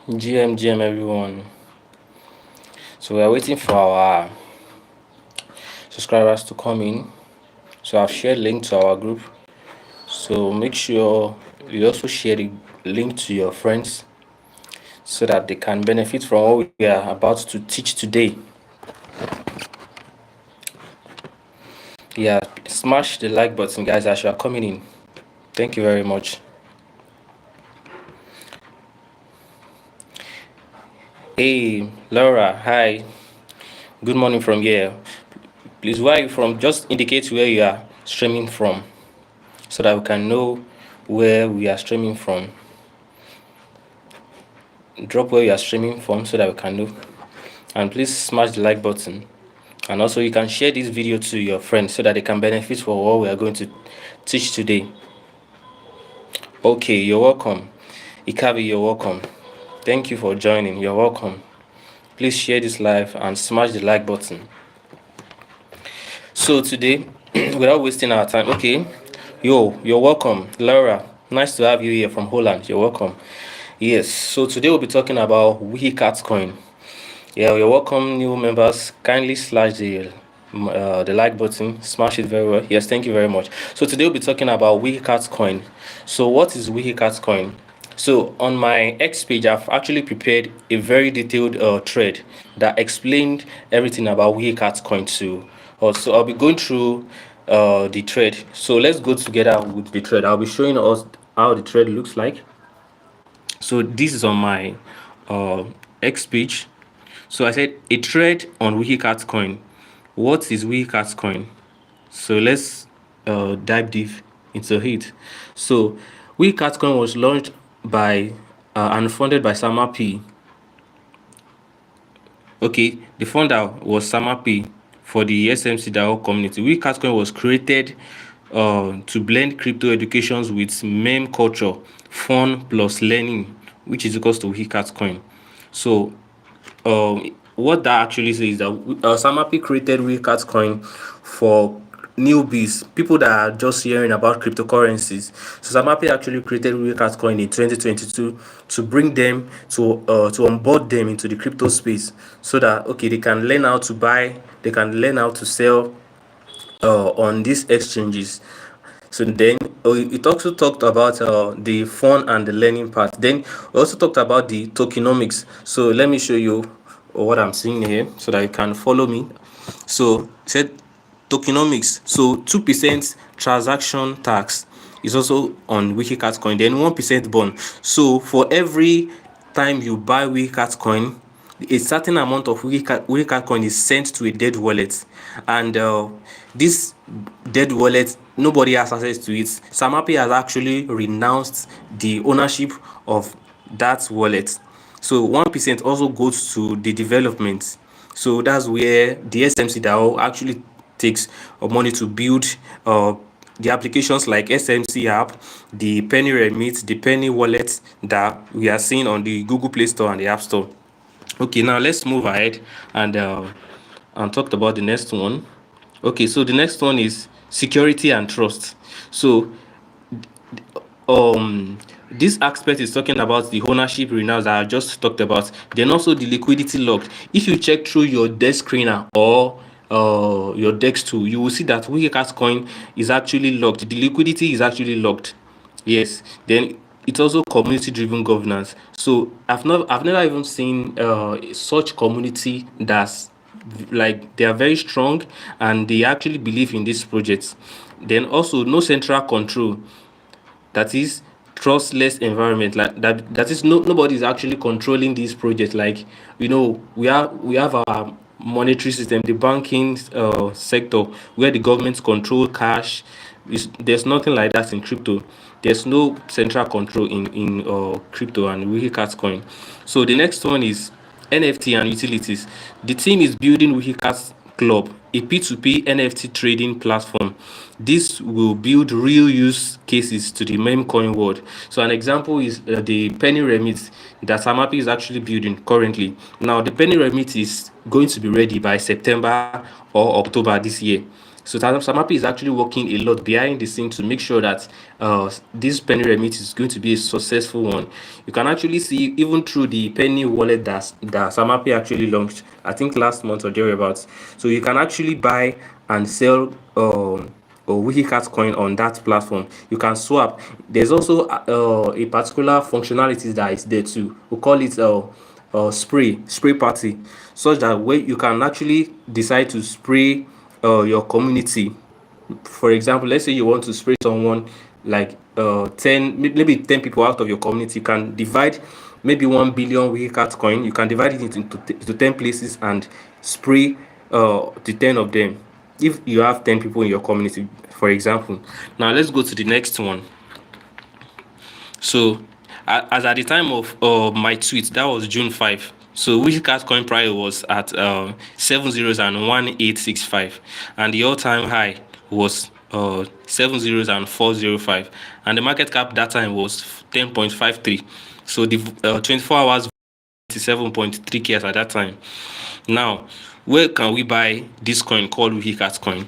GM everyone. So we are waiting for our subscribers to come in. So I've shared link to our group. So make sure you also share the link to your friends so that they can benefit from what we are about to teach today. Yeah, smash the like button, guys, as you are coming in. Thank you very much. Hey, Laura, hi. Good morning from here. Please, where are you from? Just indicate where you are streaming from so that we can know where we are streaming from. Drop where you are streaming from so that we can know. And please smash the like button. And also you can share this video to your friends so that they can benefit from what we are going to teach today. Okay, you're welcome. Ikabi, you're welcome. Thank you for joining. You're welcome. Please share this live and smash the like button. So today, without wasting our time, okay, you're welcome. Laura, nice to have you here from Holland. You're welcome. Yes, so today we'll be talking about Wikicat coin. Yeah, you're welcome, new members. Kindly slash the like button, smash it very well. Yes, thank you very much. So today we'll be talking about Wikicat coin. So what is Wikicat coin? So on my X page, I've actually prepared a very detailed thread that explained everything about Wikicat coin too. So I'll be going through the thread. So let's go together with the thread. I'll be showing us how the thread looks like. So this is on my X page. So I said a thread on Wikicat coin. What is Wikicat coin? So let's dive deep into it. So Wikicat coin was launched by and funded by Sama P. Okay, the founder was Sama P for the SMC DAO community. Wikicat coin was created to blend crypto educations with meme culture, fun plus learning, which is equals to Wikicat coin. So what that actually says is that Samapi created Wikicat coin for newbies, people that are just hearing about cryptocurrencies. So Samapi actually created Wikicat coin in 2022 to bring them to onboard them into the crypto space, so that they can learn how to buy, they can learn how to sell on these exchanges. So then it also talked about the fun and the learning part. Then we also talked about the tokenomics. So let me show you what I'm seeing here so that you can follow me. So it said tokenomics. So 2% transaction tax is also on Wikicat coin. Then 1% bond. So for every time you buy Wikicat coin, a certain amount of Wikicat coin is sent to a dead wallet, and this dead wallet, nobody has access to it. Samapi has actually renounced the ownership of that wallet. So 1% also goes to the development. So that's where the SMC DAO actually takes money to build the applications like SMC app, the Penny Remit, the Penny wallet that we are seeing on the Google Play Store and the App Store. Okay, now let's move ahead and talk about the next one. Okay, so the next one is security and trust. So this aspect is talking about the ownership renounce that I just talked about. Then also the liquidity locked. If you check through your desk screener or your DEX tool, you will see that Wikicat coin is actually locked. The liquidity is actually locked. Yes. Then it's also community driven governance. So I've never even seen such community that's like they are very strong and they actually believe in this project. Then also no central control, that is trustless environment, like that is nobody is actually controlling this project. Like we have our monetary system, the banking sector, where the government control cash. There's nothing like that in crypto. there's no central control in crypto and Wikicat coin. So the next one is NFT and utilities. The team is building Wikicat Club, a P2P NFT trading platform. This will build real use cases to the meme coin world. So an example is the penny remit that Samapi is actually building currently. Now the penny remit is going to be ready by September or October this year. So Samapi is actually working a lot behind the scene to make sure that this penny remit is going to be a successful one. You can actually see even through the penny wallet that Samapi actually launched, I think last month or thereabouts. So you can actually buy and sell Wikicat coin on that platform. You can swap. There's also a particular functionality that is there too. We call it spray party, such that where you can actually decide to spray your community. For example, let's say you want to spray someone like 10, maybe 10 people out of your community. You can divide maybe 1 billion Wikicat coin. You can divide it into 10 places and spray the 10 of them if you have 10 people in your community, for example. Now let's go to the next one. So as at the time of my tweet, that was June 5. So Wikicat coin price was at 7 zeros and 1865, and the all-time high was 7 zeros and 405, and the market cap that time was 10.53. So the 24 hours 7.3k at that time. Now, where can we buy this coin called Wikicat coin?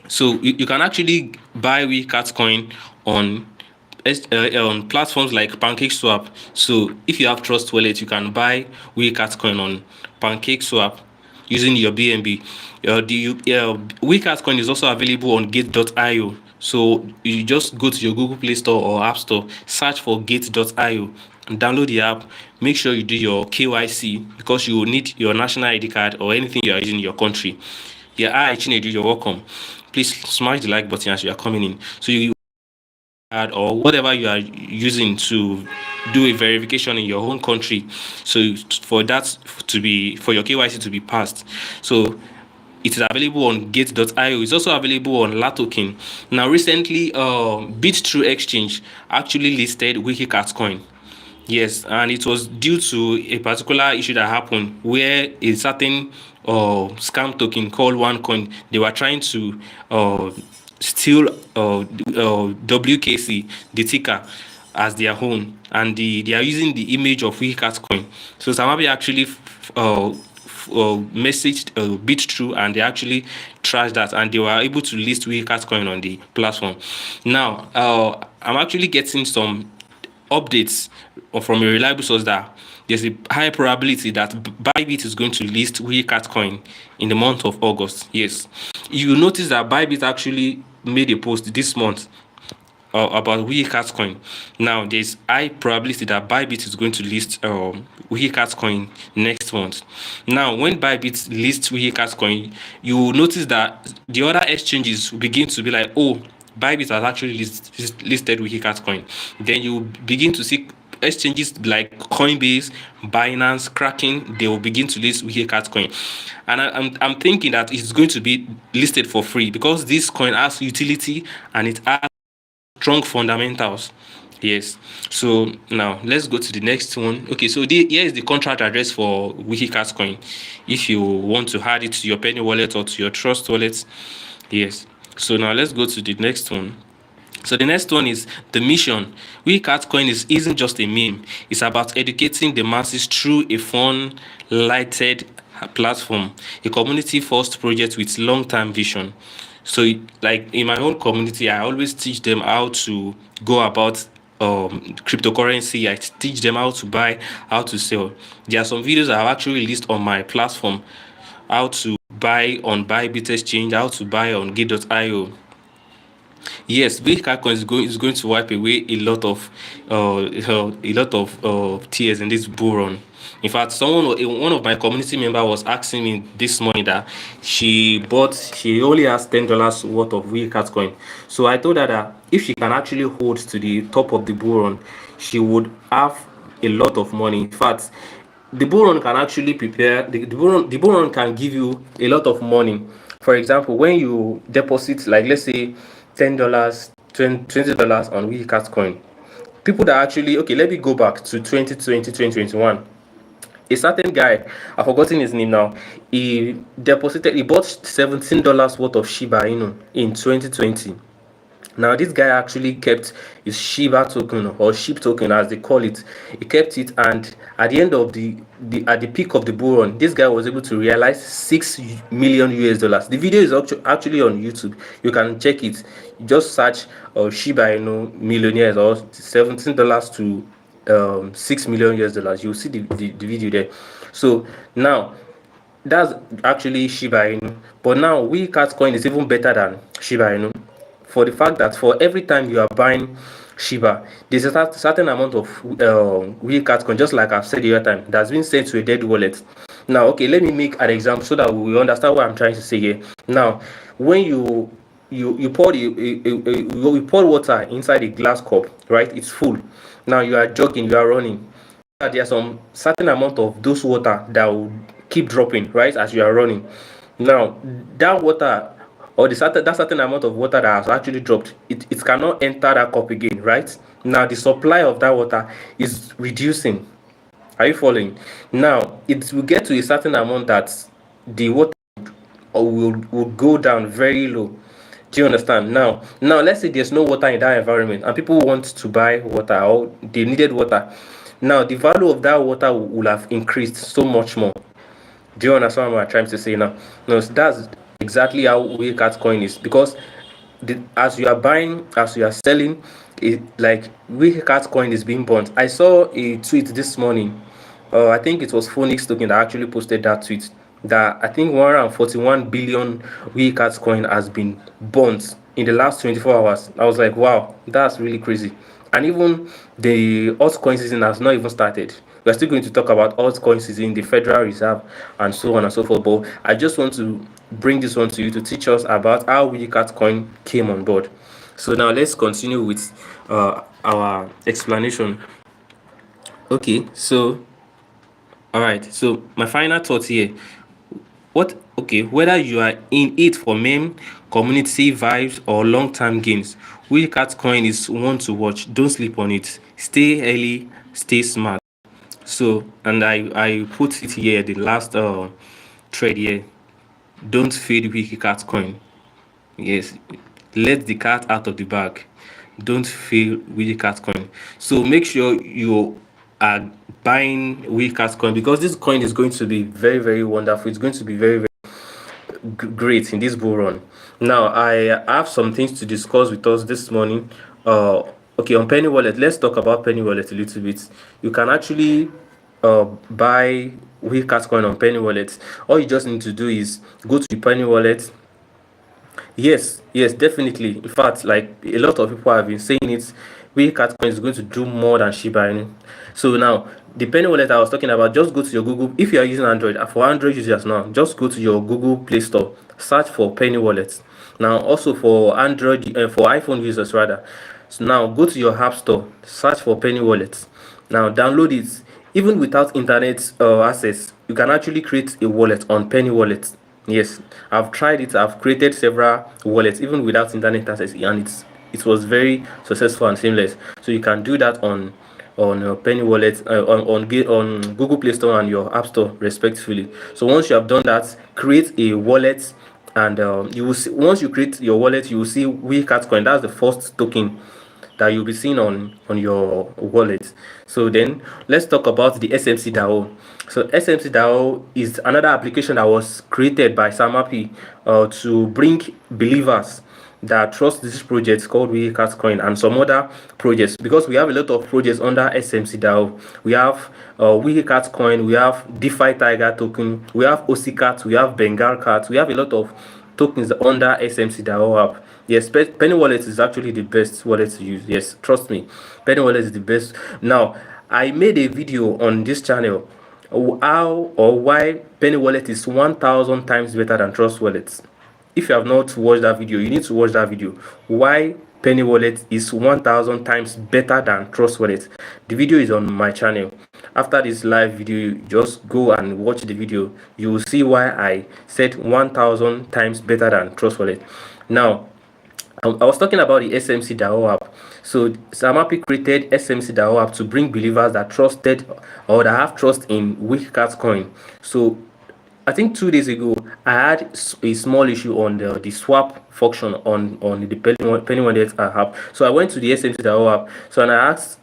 So you can actually buy Wikicat coin on platforms like PancakeSwap. So if you have Trust Wallet, you can buy Wikicat coin on PancakeSwap using your BNB. Wikicat coin is also available on Gate.io. So you just go to your Google Play Store or App Store, search for Gate.io, and download the app. Make sure you do your KYC because you will need your national ID card or anything you are using in your country. Yeah, Chinedu, you're welcome. Please smash the like button as you are coming in. So you or whatever you are using to do a verification in your own country, so for that to be, for your KYC to be passed. So it is available on Gate.io. It's also available on Latoken. Now recently Bit3 Exchange actually listed Wikicat coin. Yes, and it was due to a particular issue that happened where a certain scam token called Watcoin, they were trying to steal WKC, the ticker, as their own, and they are using the image of Wikicat coin. So Samabi actually messaged Bit3, and they actually trashed that, and they were able to list Wikicat coin on the platform. Now I'm actually getting some updates from a reliable source that there's a high probability that Bybit is going to list Wikicat coin in the month of August. Yes, you notice that Bybit actually made a post this month about Wikicat coin. Now there's high probability that Bybit is going to list Wikicat coin next month. Now when Bybit lists Wikicat coin, you will notice that the other exchanges will begin to be like, oh, Bybit has actually listed Wikicat coin. Then you begin to see exchanges like Coinbase, Binance, Kraken, they will begin to list Wikicat coin. And I'm thinking that it's going to be listed for free because this coin has utility and it has strong fundamentals. Yes. So now let's go to the next one. Okay, so here is the contract address for Wikicat coin if you want to add it to your Penny wallet or to your Trust wallet. Yes. So now let's go to the next one. So the next one is the mission. Wikicat coin isn't just a meme. It's about educating the masses through a fun, lighted platform, a community-first project with long-term vision. So like in my own community, I always teach them how to go about cryptocurrency. I teach them how to buy, how to sell. There are some videos I have actually released on my platform, how to buy on Bybit Exchange, how to buy on Gate.io. Yes, Wikicat coin is going to wipe away a lot of tears in this bull run. In fact, one of my community member was asking me this morning that she only has $10 worth of Wikicat coin. So I told her that if she can actually hold to the top of the bull run, she would have a lot of money. In fact, the bull run can actually prepare the bull run can give you a lot of money. For example, when you deposit, like let's say $10 $20 on Wikicat coin. People that actually, okay, let me go back to 2020, 2021. A certain guy, I've forgotten his name now, he bought $17 worth of Shiba Inu in 2020. Now this guy actually kept his Shiba token, or SHIB token as they call it. He kept it, and at the end of at the peak of the bull run, this guy was able to realize 6 million US dollars. The video is actually on YouTube. You can check it. You just search Shiba Inu millionaires or $17 to 6 million US dollars. You'll see the video there. So now that's actually Shiba Inu, but now Wikicat coin is even better than Shiba Inu, for the fact that for every time you are buying Shiba, there's a certain amount of Wikicat coin, just like I've said the other time, that's been sent to a dead wallet. Now, okay, let me make an example so that we understand what I'm trying to say here. Now, when you pour you pour water inside a glass cup, right? It's full. Now you are jogging, you are running. There's some certain amount of those water that will keep dropping, right, as you are running. Now, that water, or that certain amount of water that has actually dropped, it cannot enter that cup again, right? Now the supply of that water is reducing. Are you following? Now it will get to a certain amount that the water will go down very low. Do you understand? Now let's say there's no water in that environment and people want to buy water, or they needed water. Now the value of that water will have increased so much more. Do you understand what I'm trying to say now? No, so that's exactly how Wikicat coin is, because as you are buying, as you are selling, it like Wikicat coin is being burnt. I saw a tweet this morning. I think it was Phoenix Token that actually posted that tweet, that I think 141 billion Wikicat coin has been burnt in the last 24 hours. I was like, wow, that's really crazy. And even the altcoin season has not even started. We're still going to talk about altcoin season, the Federal Reserve, and so on and so forth. But I just want to bring this one to you to teach us about how Wikicat coin came on board. So now let's continue with our explanation. Okay, so all right. So my final thought here. Whether you are in it for meme, community vibes, or long-term gains, Wikicat coin is one to watch. Don't sleep on it. Stay early, stay smart. So, and I put it here, the last trade here. Don't feed Wikicat coin. Yes, let the cat out of the bag. Don't feed Wikicat coin. So make sure you are buying Wikicat coin, because this coin is going to be very, very wonderful. It's going to be very, very great in this bull run. Now I have some things to discuss with us this morning. Okay, on Penny Wallet, let's talk about Penny Wallet a little bit. You can actually buy Wikicat coin on Penny Wallet. All you just need to do is go to the Penny Wallet. Yes, definitely. In fact, like a lot of people have been saying it, Wikicat coin is going to do more than Shiba Inu. So now, the Penny Wallet I was talking about, just go to your Google. If you are using Android, for Android users now, just go to your Google Play Store, search for Penny Wallet. Now, also for Android, for iPhone users rather. So now, go to your App Store, search for Penny Wallet. Now, download it. Even without internet access, you can actually create a wallet on Penny Wallet. Yes, I've tried it. I've created several wallets even without internet access, and it was very successful and seamless. So you can do that on Penny Wallet, on Google Play Store and your App Store respectively. So once you have done that, create a wallet, and you will see, once you create your wallet, you will see Wikicat coin. That's the first token that you'll be seeing on your wallet. So then let's talk about the SMC DAO. So SMC DAO is another application that was created by Samapi to bring believers that trust this project called Wikicat coin and some other projects, because we have a lot of projects under SMC DAO. We have Wikicat coin, we have DeFi Tiger token, we have Osicat, we have Bengal Cat, we have a lot of tokens under SMC DAO app. Yes, Penny Wallet is actually the best wallet to use. Yes, trust me, Penny Wallet is the best. Now, I made a video on this channel how or why Penny Wallet is 1,000 times better than Trust Wallet. If you have not watched that video, you need to watch that video. Why Penny Wallet is 1,000 times better than Trust Wallet. The video is on my channel. After this live video, just go and watch the video. You will see why I said 1,000 times better than Trust Wallet. Now, I was talking about the SMC DAO app. So Samapi created SMC DAO app to bring believers that trusted or that have trust in Wikicat coin. So I think 2 days ago I had a small issue on the swap function on the Penny Wallet app. So I went to the SMC DAO app. So and I asked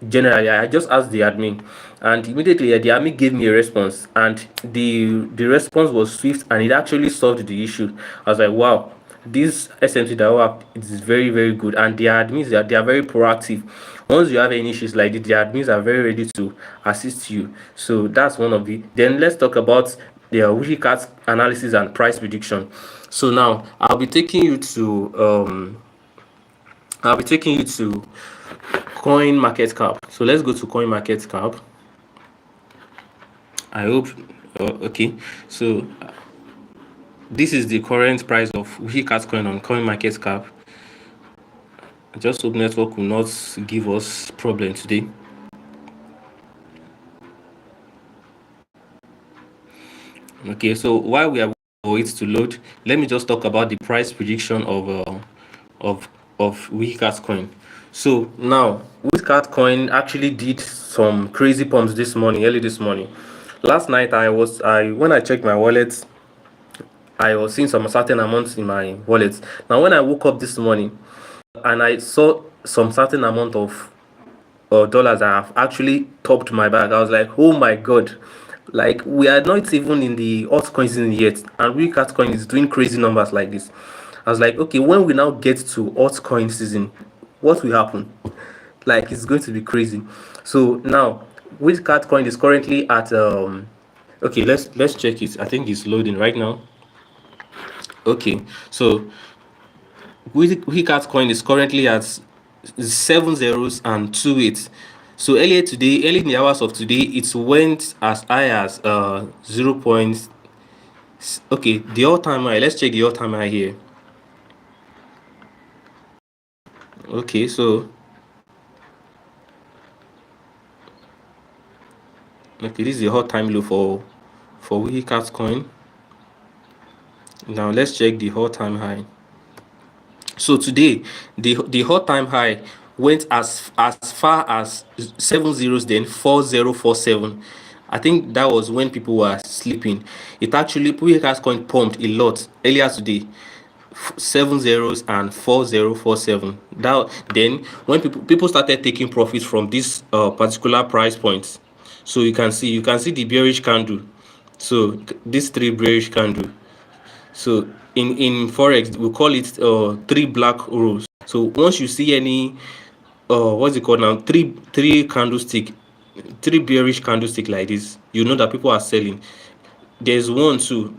generally, I just asked the admin, and immediately the admin gave me a response, and the response was swift, and it actually solved the issue. I was like, wow, this SMC DAO app is very very good, and the admins they are very proactive. Once you have any issues like this, the admins are very ready to assist you. So that's one of the. Then let's talk about the Wikicat analysis and price prediction. So now I'll be taking you to coin market cap. So let's go to coin market cap. I hope okay. So this is the current price of Wikicat coin on coin market cap. I just hope network will not give us problem today. Okay, so while we are waiting to load, let me just talk about the price prediction of Wikicat coin. So now Wikicat coin actually did some crazy pumps this morning, early this morning. Last night when I checked my wallet, I was seeing some certain amounts in my wallet. Now when I woke up this morning and I saw some certain amount of dollars that have actually topped my bag, I was like, oh my god, like we are not even in the altcoin season yet, and Wikicat coin is doing crazy numbers like this. I was like, okay, when we now get to altcoin season, what will happen? Like it's going to be crazy. So now Wikicat coin is currently at okay, let's check it. I think it's loading right now. Okay, so Wikicat coin is currently at 7 zeros and 2 8. So early in the hours of today, it went as high as 0. Okay, the all-time high. Let's check the all-time high here. Okay, so okay, this is the all-time low for Wikicat coin. Now let's check the all-time high. So today, the all-time high went as far as 7 zeros, then 4047. I think that was when people were sleeping. It actually Wikicat coin pumped a lot earlier today. 7 zeros and 4047. That then when people started taking profits from this particular price points. So you can see the bearish candle. So this 3 bearish candle. So in forex we call it 3 black rows. So once you see any what's it called now, three candlestick, 3 bearish candlestick like this, you know that people are selling. There's one too,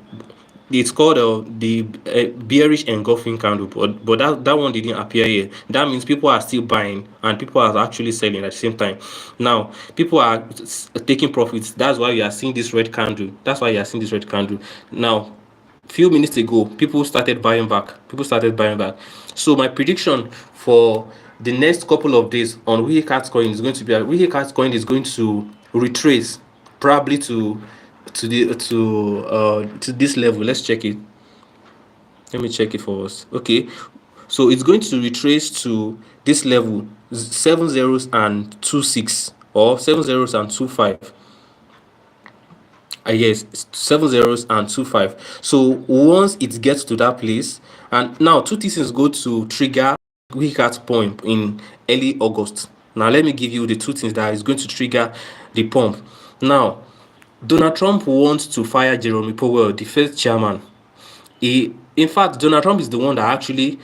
it's called the bearish engulfing candle, but that one didn't appear here. That means people are still buying and people are actually selling at the same time. Now people are taking profits. That's why you are seeing this red candle. Now few minutes ago, people started buying back. So my prediction for the next couple of days on Wikicat coin is going to be Wikicat coin is going to retrace probably to this level. Let's check it. Let me check it for us. Okay, so it's going to retrace to this level, 7 zeros and 26 or 7 zeros and 25. Yes, 7 zeros and 25. So once it gets to that place, and now 2 things is going to trigger Wikicat pump in early August. Now let me give you the 2 things that is going to trigger the pump. Now Donald Trump wants to fire Jerome Powell, the first chairman. In fact, Donald Trump is the one that actually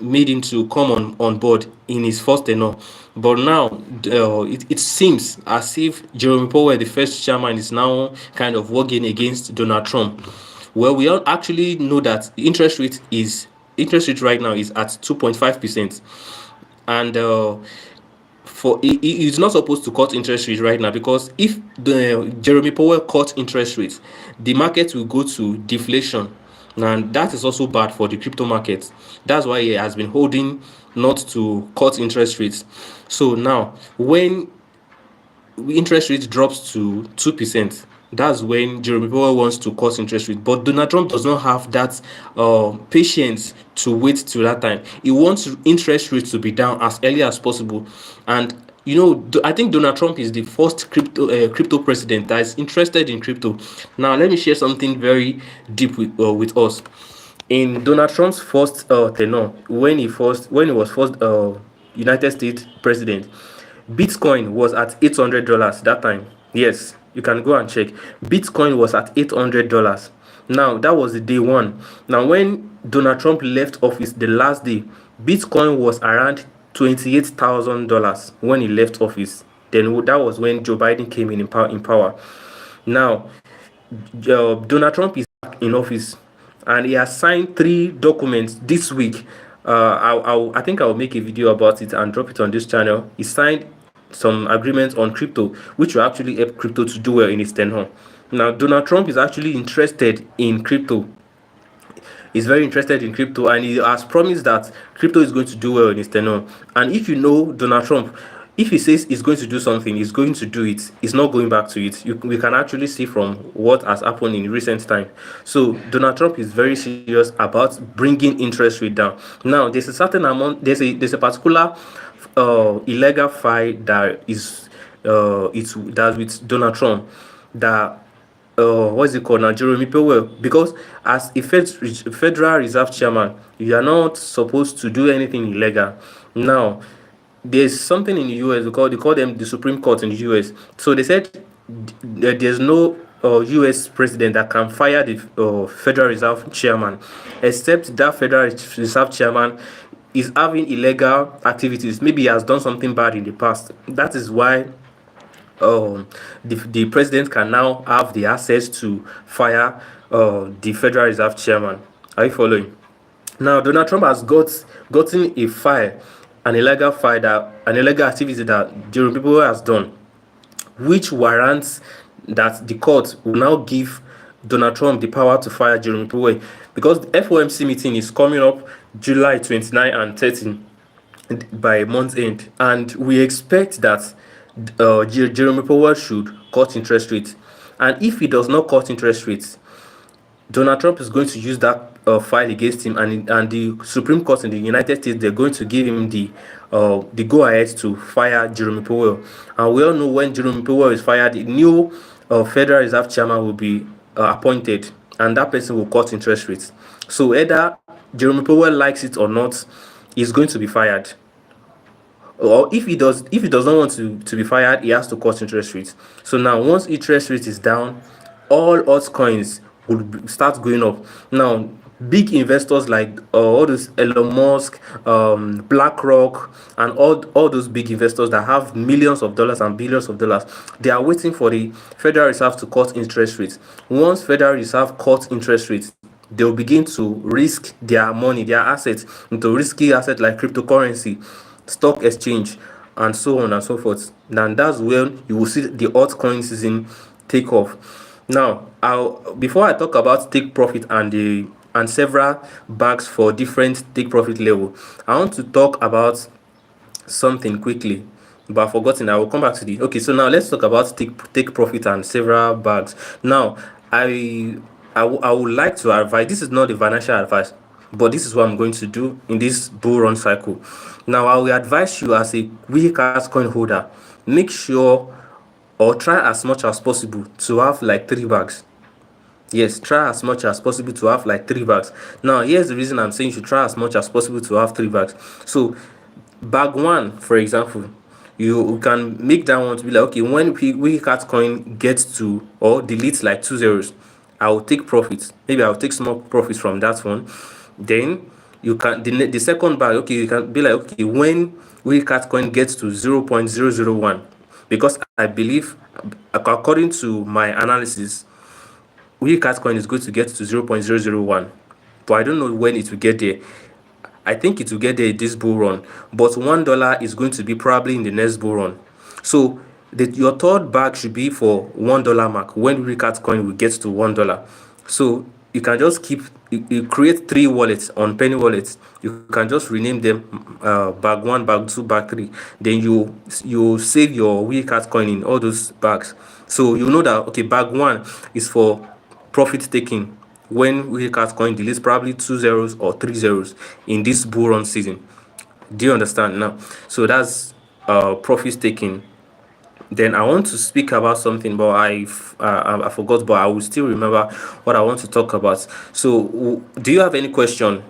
made him to come on board in his first tenure. But now it seems as if Jerome Powell, the first chairman, is now kind of working against Donald Trump. Well, we all actually know that the interest rate right now is at 2.5%, and he's not supposed to cut interest rates right now, because if Jeremy Powell cut interest rates, the market will go to deflation, and that is also bad for the crypto market. That's why he has been holding not to cut interest rates. So now when interest rate drops to 2%, that's when Jerome Powell wants to cut interest rate. But Donald Trump does not have that patience to wait till that time. He wants interest rates to be down as early as possible. And I think Donald Trump is the first crypto president that is interested in crypto. Now, let me share something very deep with us. In Donald Trump's first tenure, when he was first United States president, Bitcoin was at $800 that time. Yes, you can go and check. Bitcoin was at $800. Now, that was the day one. Now, when Donald Trump left office the last day, Bitcoin was around $28,000 when he left office. Then that was when Joe Biden came in power. Now, Donald Trump is back in office, and he has signed 3 documents this week. I think I'll make a video about it and drop it on this channel. He signed some agreements on crypto, which will actually help crypto to do well in its tenure. Now, Donald Trump is actually interested in crypto. He's very interested in crypto, and he has promised that crypto is going to do well in his tenure. And if you know Donald Trump, if he says he's going to do something, he's going to do it. He's not going back to it. We can actually see from what has happened in recent time. So Donald Trump is very serious about bringing interest rate down. Now, there's a certain amount. There's a particular illegal file that is that's with Donald Trump that what's it called now, Jeremy Powell, because as a Federal Reserve Chairman, you are not supposed to do anything illegal. Now, there's something in the US, they call them the Supreme Court in the US. So they said there's no US president that can fire the Federal Reserve Chairman, except that Federal Reserve Chairman is having illegal activities. Maybe he has done something bad in the past. That is why the president can now have the access to fire the Federal Reserve Chairman. Are you following? Now, Donald Trump has gotten a file, an illegal activity that Jerome Powell has done, which warrants that the court will now give Donald Trump the power to fire Jerome Powell, because the FOMC meeting is coming up July 29 and 30 by month's end, and we expect that Jerome Powell should cut interest rates. And if he does not cut interest rates, Donald Trump is going to use that file against him, and the Supreme Court in the United States, they're going to give him the go ahead to fire Jerome Powell. And we all know when Jerome Powell is fired, the new Federal Reserve Chairman will be appointed, and that person will cut interest rates. So either Jerome Powell likes it or not, he's going to be fired. Or if he does not want to be fired, he has to cut interest rates. So now, once interest rate is down, all altcoins will start going up. Now, big investors like all those Elon Musk, BlackRock, and all those big investors that have millions of dollars and billions of dollars, they are waiting for the Federal Reserve to cut interest rates. Once Federal Reserve cuts interest rates, they'll begin to risk their money, their assets, into risky assets like cryptocurrency, stock exchange, and so on and so forth. And that's when you will see the altcoin season take off. Now, before I talk about take profit and several bags for different take profit level, I want to talk about something quickly, but I've forgotten. I will come back to the. Okay, so now let's talk about take profit and several bags. Now, I would like to advise. This is not a financial advice, but this is what I'm going to do in this bull run cycle. Now, I will advise you as a Wikicat coin holder, make sure or try as much as possible to have like 3 bags. Yes, try as much as possible to have like 3 bags. Now, here's the reason I'm saying you should try as much as possible to have 3 bags. So, bag 1, for example, you can make that one to be like, okay, when Wikicat coin gets to or deletes like 2 zeros, I will take profits. Maybe I'll take small profits from that one. Then you can the second bag, okay, you can be like, okay, when Wikicat coin gets to 0.001, because I believe, according to my analysis, Wikicat coin is going to get to 0.001, but I don't know when it will get there. I think it will get there this bull run, but $1 is going to be probably in the next bull run. So your third bag should be for $1 mark when Wikicat coin will get to $1. So you can just keep, you create 3 wallets on Penny Wallet. You can just rename them bag 1, bag 2, bag 3. Then you save your Wikicat coin in all those bags. So you know that, okay, bag 1 is for profit taking when Wikicat coin delays probably 2 zeros or 3 zeros in this bull run season. Do you understand now? So that's profit taking. Then I want to speak about something, but I forgot, but I will still remember what I want to talk about. So, do you have any question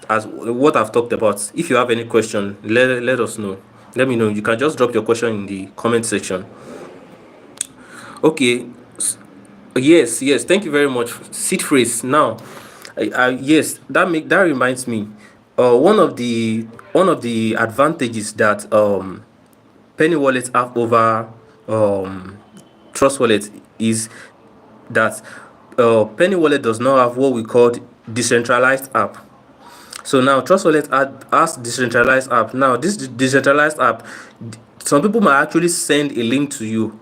as what I've talked about? If you have any question, let us know. Let me know. You can just drop your question in the comment section. Okay. Yes. Thank you very much. Seed phrase. Now, yes, that reminds me. One of the advantages that Penny Wallet have over Trust Wallet is that Penny Wallet does not have what we call decentralized app. So now Trust Wallet has decentralized app. Now this decentralized app, some people might actually send a link to you.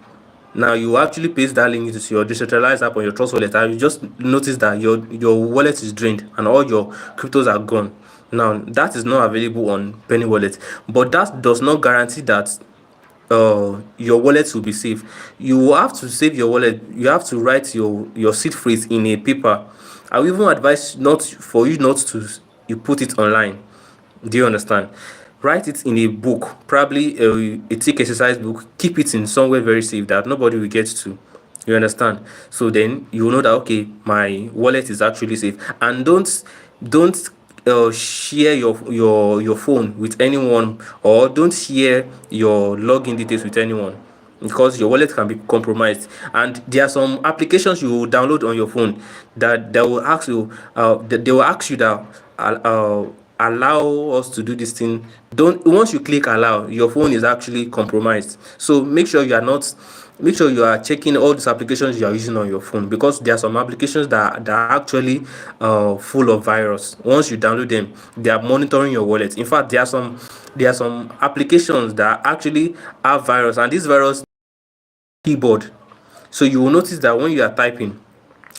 Now you actually paste that link into your decentralized app on your Trust Wallet, and you just notice that your wallet is drained and all your cryptos are gone. Now that is not available on Penny Wallet, but that does not guarantee that your wallet will be safe. You have to save your wallet. You have to write your seed phrase in a paper. I will even advise not for you not to you put it online. Do you understand? Write it in a book, probably a thick exercise book. Keep it in somewhere very safe that nobody will get to. You understand? So then you will know that, okay, my wallet is actually safe. And don't share your phone with anyone, or don't share your login details with anyone, because your wallet can be compromised. And there are some applications you will download on your phone that they will ask you that allow us to do this thing. Don't Once you click allow, your phone is actually compromised. So make sure you are checking all these applications you are using on your phone, because there are some applications that are actually full of virus. Once you download them, they are monitoring your wallet. In fact, there are some applications that actually have virus, and this virus keyboard. So you will notice that when you are typing,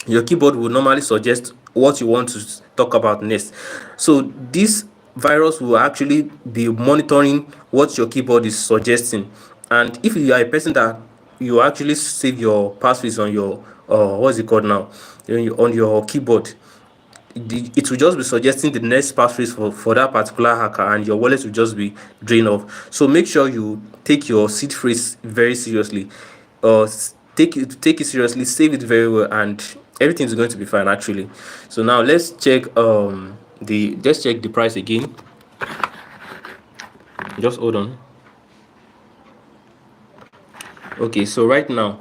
your keyboard will normally suggest what you want to talk about next. So this virus will actually be monitoring what your keyboard is suggesting. And if you are a person that you actually save your passwords on your what's it called now, on your keyboard, it will just be suggesting the next passphrase for that particular hacker, and your wallet will just be drained off. So make sure you take your seed phrase very seriously. Take it seriously, save it very well, and everything is going to be fine actually. So now let's check the price again. Just hold on. Okay, so right now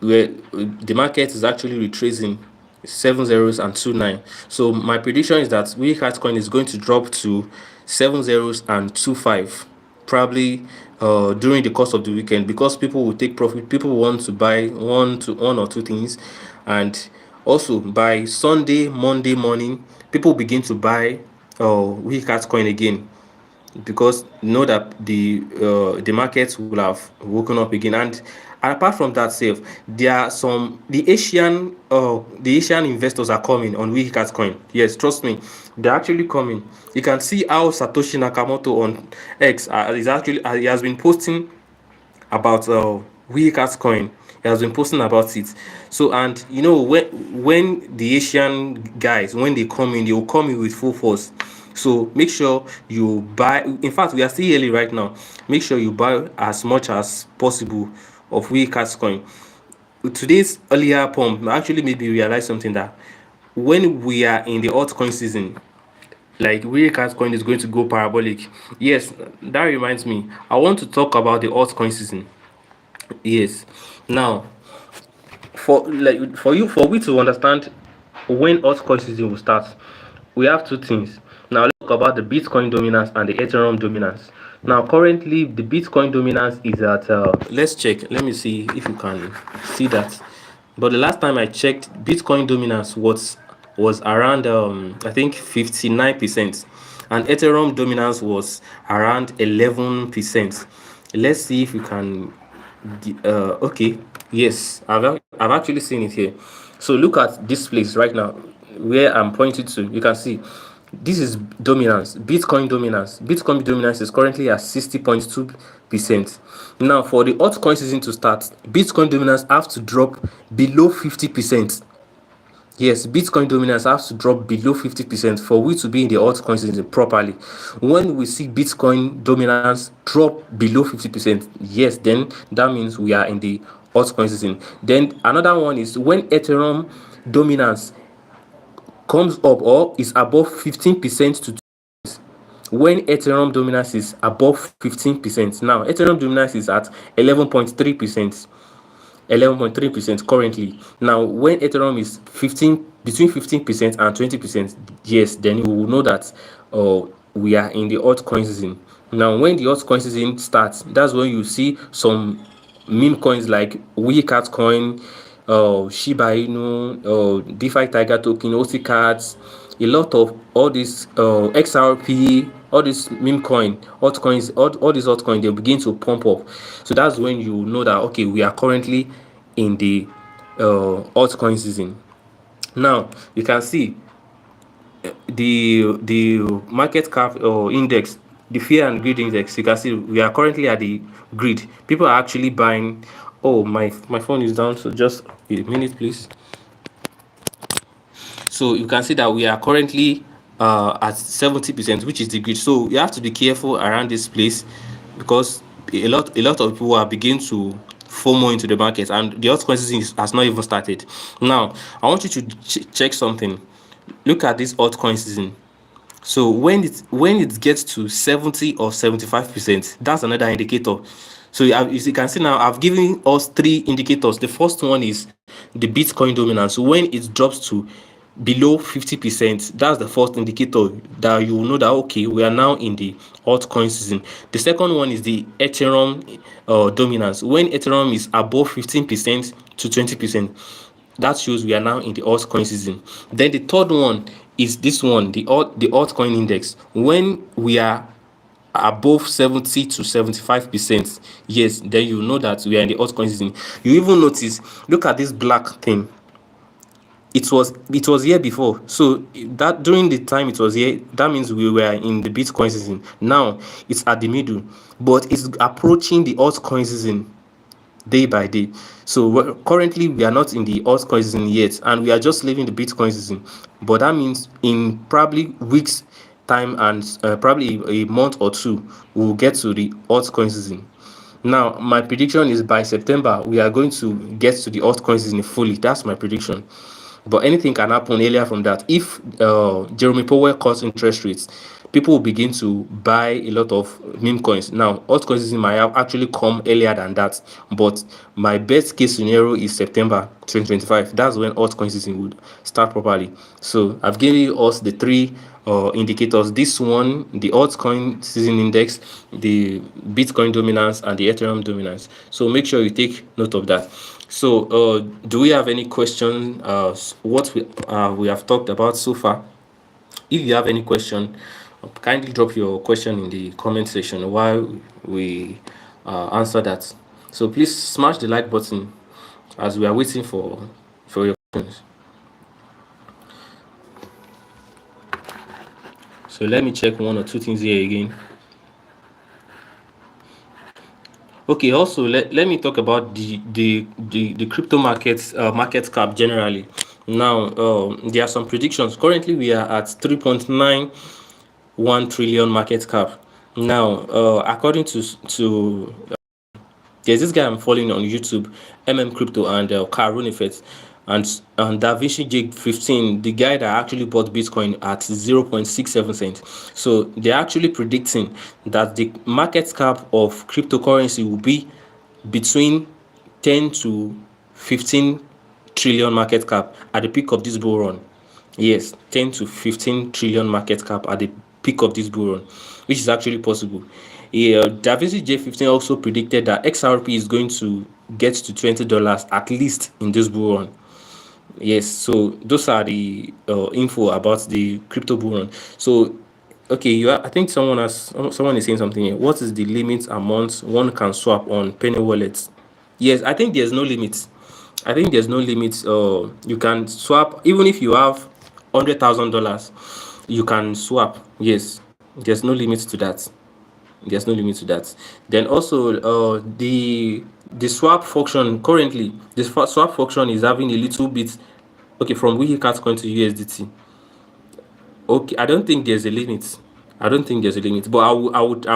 where the market is actually retracing 7 zeros and 29. So my prediction is that Wikicat coin is going to drop to 7 zeros and 25, probably during the course of the weekend, because people will take profit. People want to buy one or two things, and also by Sunday, Monday morning, people begin to buy Wikicat coin again, because know that the markets will have woken up again. And apart from that safe, there are the Asian investors are coming on Wikicat coin. Yes, trust me, they're actually coming. You can see how Satoshi Nakamoto on X is actually he has been posting about Wikicat coin. He has been posting about it. So, and you know, when the Asian guys, when they come in, they will come in with full force. So make sure you buy. In fact, we are still early right now. Make sure you buy as much as possible of Wikicat coin. Today's earlier pump actually made me realize something, that when we are in the altcoin season, like Wikicat coin is going to go parabolic. Yes, that reminds me. I want to talk about the altcoin season. Yes. Now, for we to understand when altcoin season will start, we have two things. Now let's talk about the Bitcoin dominance and the Ethereum dominance. Now currently the Bitcoin dominance is at let's check. Let me see if you can see that. But the last time I checked, Bitcoin dominance was around I think 59%, and Ethereum dominance was around 11%. Let's see if you can okay, yes, I've actually seen it here. So look at this place right now where I'm pointing to. You can see this is dominance, Bitcoin dominance. Bitcoin dominance is currently at 60.2%. Now, for the altcoin season to start, Bitcoin dominance have to drop below 50%. Yes, Bitcoin dominance has to drop below 50% for we to be in the altcoin season properly. When we see Bitcoin dominance drop below 50%, yes, then that means we are in the altcoin season. Then another one is when Ethereum dominance comes up or is above 15% to when Ethereum dominance is above 15%. Now, Ethereum dominance is at 11.3%. 11.3% currently. Now, when Ethereum is between 15% and 20%, yes, then you will know that we are in the altcoin season. Now, when the altcoin season starts, that's when you see some meme coins like Wikicat coin, Shiba Inu, DeFi Tiger token, Wikicat, a lot of all these XRP, all these meme coin, altcoins, all these altcoins, they begin to pump up. So that's when you know that okay, we are currently in the altcoin season. Now you can see the market cap or index, the fear and greed index. You can see we are currently at the grid. People are actually buying. Oh, my phone is down, so just a minute, please. So you can see that we are currently at 70%, which is the grid. So you have to be careful around this place because a lot of people are beginning to FOMO into the market, and the altcoin season has not even started. Now, I want you to check something. Look at this altcoin season. So when it gets to 70 or 75%, that's another indicator. So as you can see now, I've given us three indicators. The first one is the Bitcoin dominance. When it drops to below 50%, that's the first indicator that you will know that okay, we are now in the altcoin season. The second one is the Ethereum dominance. When Ethereum is above 15% to 20%, that shows we are now in the altcoin season. Then the third one is this one, the altcoin index. When we are above 70 to 75%, yes, then you know that we are in the altcoin season. You even notice, look at this black thing. It was here before, so that during the time it was here, that means we were in the Bitcoin season. Now it's at the middle, but it's approaching the altcoin season day by day. So currently we are not in the altcoin season yet, and we are just leaving the Bitcoin season. But that means in probably weeks time and probably a month or two, we'll get to the altcoin season. Now my prediction is by September we are going to get to the altcoin season fully. That's my prediction. But anything can happen earlier from that. If Jeremy Powell cuts interest rates, people will begin to buy a lot of meme coins. Now, altcoin season might have actually come earlier than that, but my best case scenario is September 2025. That's when altcoin season would start properly. So I've given us the three indicators. This one, the altcoin season index, the Bitcoin dominance, and the Ethereum dominance. So make sure you take note of that. So do we have any question what we have talked about so far? If you have any question, kindly drop your question in the comment section while we answer that. So please smash the like button as we are waiting for your questions. So let me check one or two things here again. Okay, also let me talk about the crypto markets market cap generally. Now there are some predictions. Currently we are at 3.91 trillion market cap. Now according to there's this guy I'm following on YouTube, Crypto, and Karun Effect, and DaVinci J15, the guy that actually bought Bitcoin at 0.67 cents. So they're actually predicting that the market cap of cryptocurrency will be between 10 to 15 trillion market cap at the peak of this bull run. Yes, 10 to 15 trillion market cap at the peak of this bull run, which is actually possible. DaVinci J15 also predicted that XRP is going to get to $20 at least in this bull run. Yes, so those are the info about the crypto bull run. So, okay, I think someone is saying something here. What is the limit amount one can swap on Penny wallets? Yes, I think there's no limit. I think there's no limit. You can swap even if you have $100,000. You can swap. Yes, there's no limit to that. There's no limit to that. Then also, the swap function currently, the swap function is having a little bit. Okay, from Wikicat coin to USDT. Okay, I don't think there's a limit. I don't think there's a limit, but I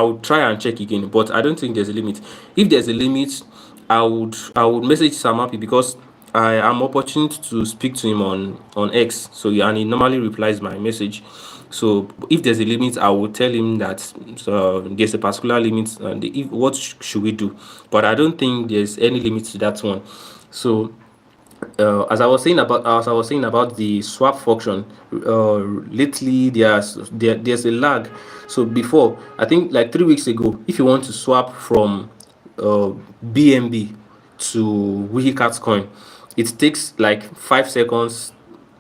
would try and check again. But I don't think there's a limit. If there's a limit, I would message Samapi because I am opportunity to speak to him on X. So and he normally replies my message. So if there's a limit, I will tell him that there's a particular limit and what should we do. But I don't think there's any limit to that one. So as I was saying about the swap function, lately there's a lag. So before, I think like 3 weeks ago, if you want to swap from BNB to Wikicat coin, it takes like 5 seconds,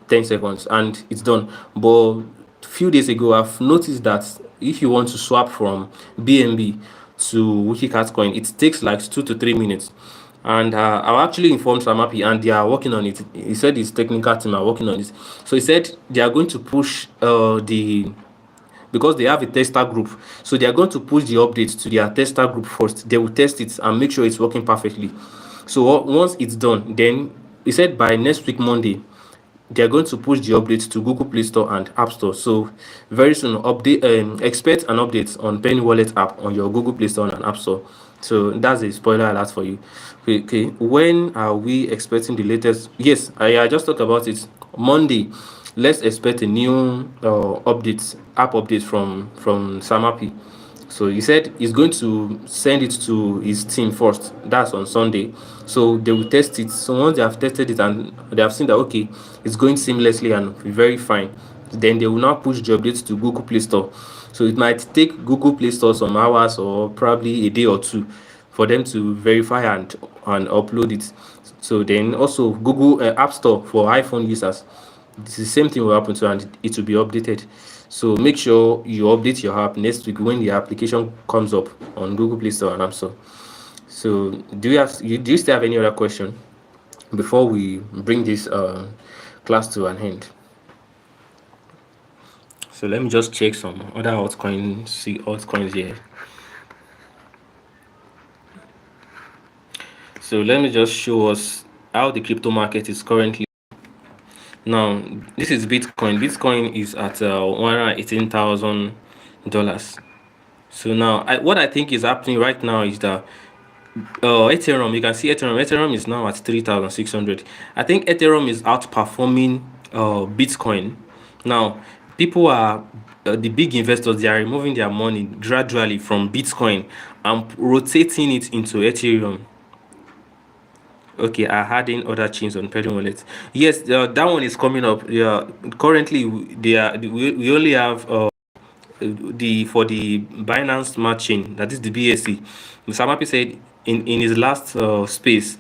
10 seconds, and it's done. But few days ago, I've noticed that if you want to swap from BNB to Wikicat coin, it takes like 2 to 3 minutes. And I actually informed Samapi, and they are working on it. He said his technical team are working on it. So he said they are going to push because they have a tester group. So they are going to push the updates to their tester group first. They will test it and make sure it's working perfectly. So once it's done, then he said by next week Monday, they're going to push the updates to Google Play Store and App Store. So very soon, expect an update on Penny Wallet app on your Google Play Store and App Store. So that's a spoiler alert for you. Okay, when are we expecting the latest? Yes, I just talked about it. Monday, let's expect a new app update from Samapi. So he said he's going to send it to his team first. That's on Sunday. So they will test it. So once they have tested it and they have seen that okay, it's going seamlessly and very fine, then they will now push the updates to Google Play Store. So it might take Google Play Store some hours or probably a day or two for them to verify and upload it. So then also Google App Store for iPhone users, the same thing will happen to, and it will be updated. So make sure you update your app next week when the application comes up on Google Play Store and App Store. So do you still have any other question before we bring this class to an end? So let me just check some other altcoins here. So let me just show us how the crypto market is currently. Now, this is Bitcoin. Bitcoin is at $118,000. So now, what I think is happening right now is that Ethereum, you can see Ethereum is now at 3,600. I think Ethereum is outperforming Bitcoin. Now, people are the big investors, they are removing their money gradually from Bitcoin and rotating it into Ethereum. Okay, I had in other chains on Pedal Wallet. Yes, that one is coming up. Yeah, currently we only have for the Binance Smart Chain, that is the BSC. Samapi said in his last Twitter space,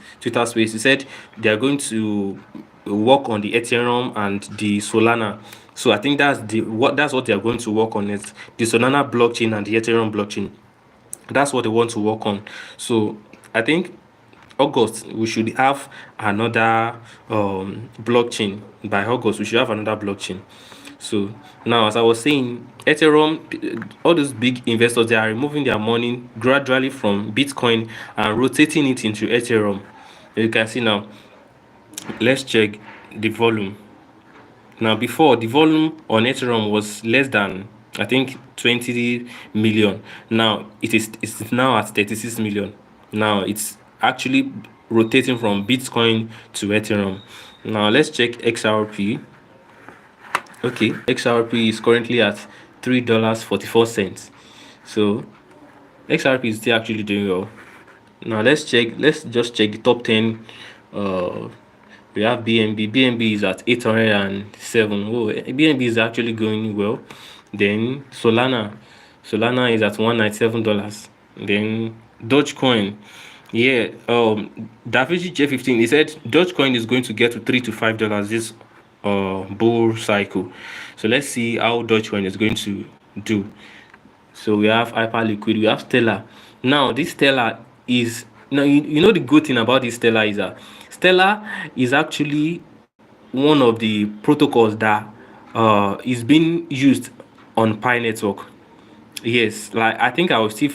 he said they are going to work on the Ethereum and the Solana. So I think that's what they are going to work on, it the Solana blockchain and the Ethereum blockchain. That's what they want to work on. So I think August we should have another blockchain. By August we should have another blockchain. So now, as I was saying, Ethereum, all those big investors, they are removing their money gradually from Bitcoin and rotating it into Ethereum. You can see now. Let's check the volume. Now, before, the volume on Ethereum was less than, I think, 20 million. Now it's now at 36 million. Now it's actually rotating from Bitcoin to Ethereum. Now let's check XRP. Okay, XRP is currently at $3.44. So XRP is still actually doing well. Now let's just check the top 10. We have BNB. BNB is at 807. Oh, BNB is actually going well. Then Solana is at $197. Then Dogecoin, yeah, Davichi J15, he said Dogecoin is going to get to $3 to $5 this bull cycle. So let's see how Dogecoin is going to do. So we have Hyperliquid, we have Stellar. Now this Stellar is Now you know the good thing about this Stellar is that Stellar is actually one of the protocols that is being used on Pi network. Yes, like I think I will still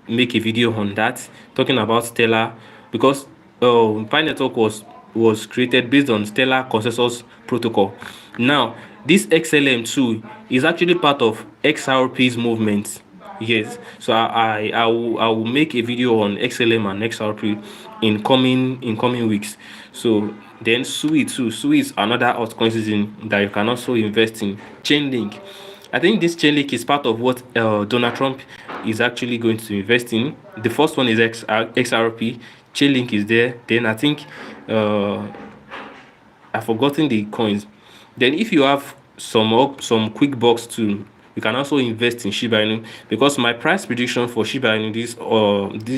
make a video on that talking about Stellar, because Pi network was created based on Stellar consensus protocol. Now this XLM2 is actually part of XRP's movement. Yes, so I will make a video on XLM and XRP in coming weeks. So then Sui too. Sui is another altcoin season that you can also invest in. Chainlink. I think this Chainlink is part of what Donald Trump is actually going to invest in. The first one is XRP. Chainlink is there. Then I think I've forgotten the coins. Then if you have some quick bucks too, you can also invest in Shiba Inu, because my price prediction for Shiba Inu this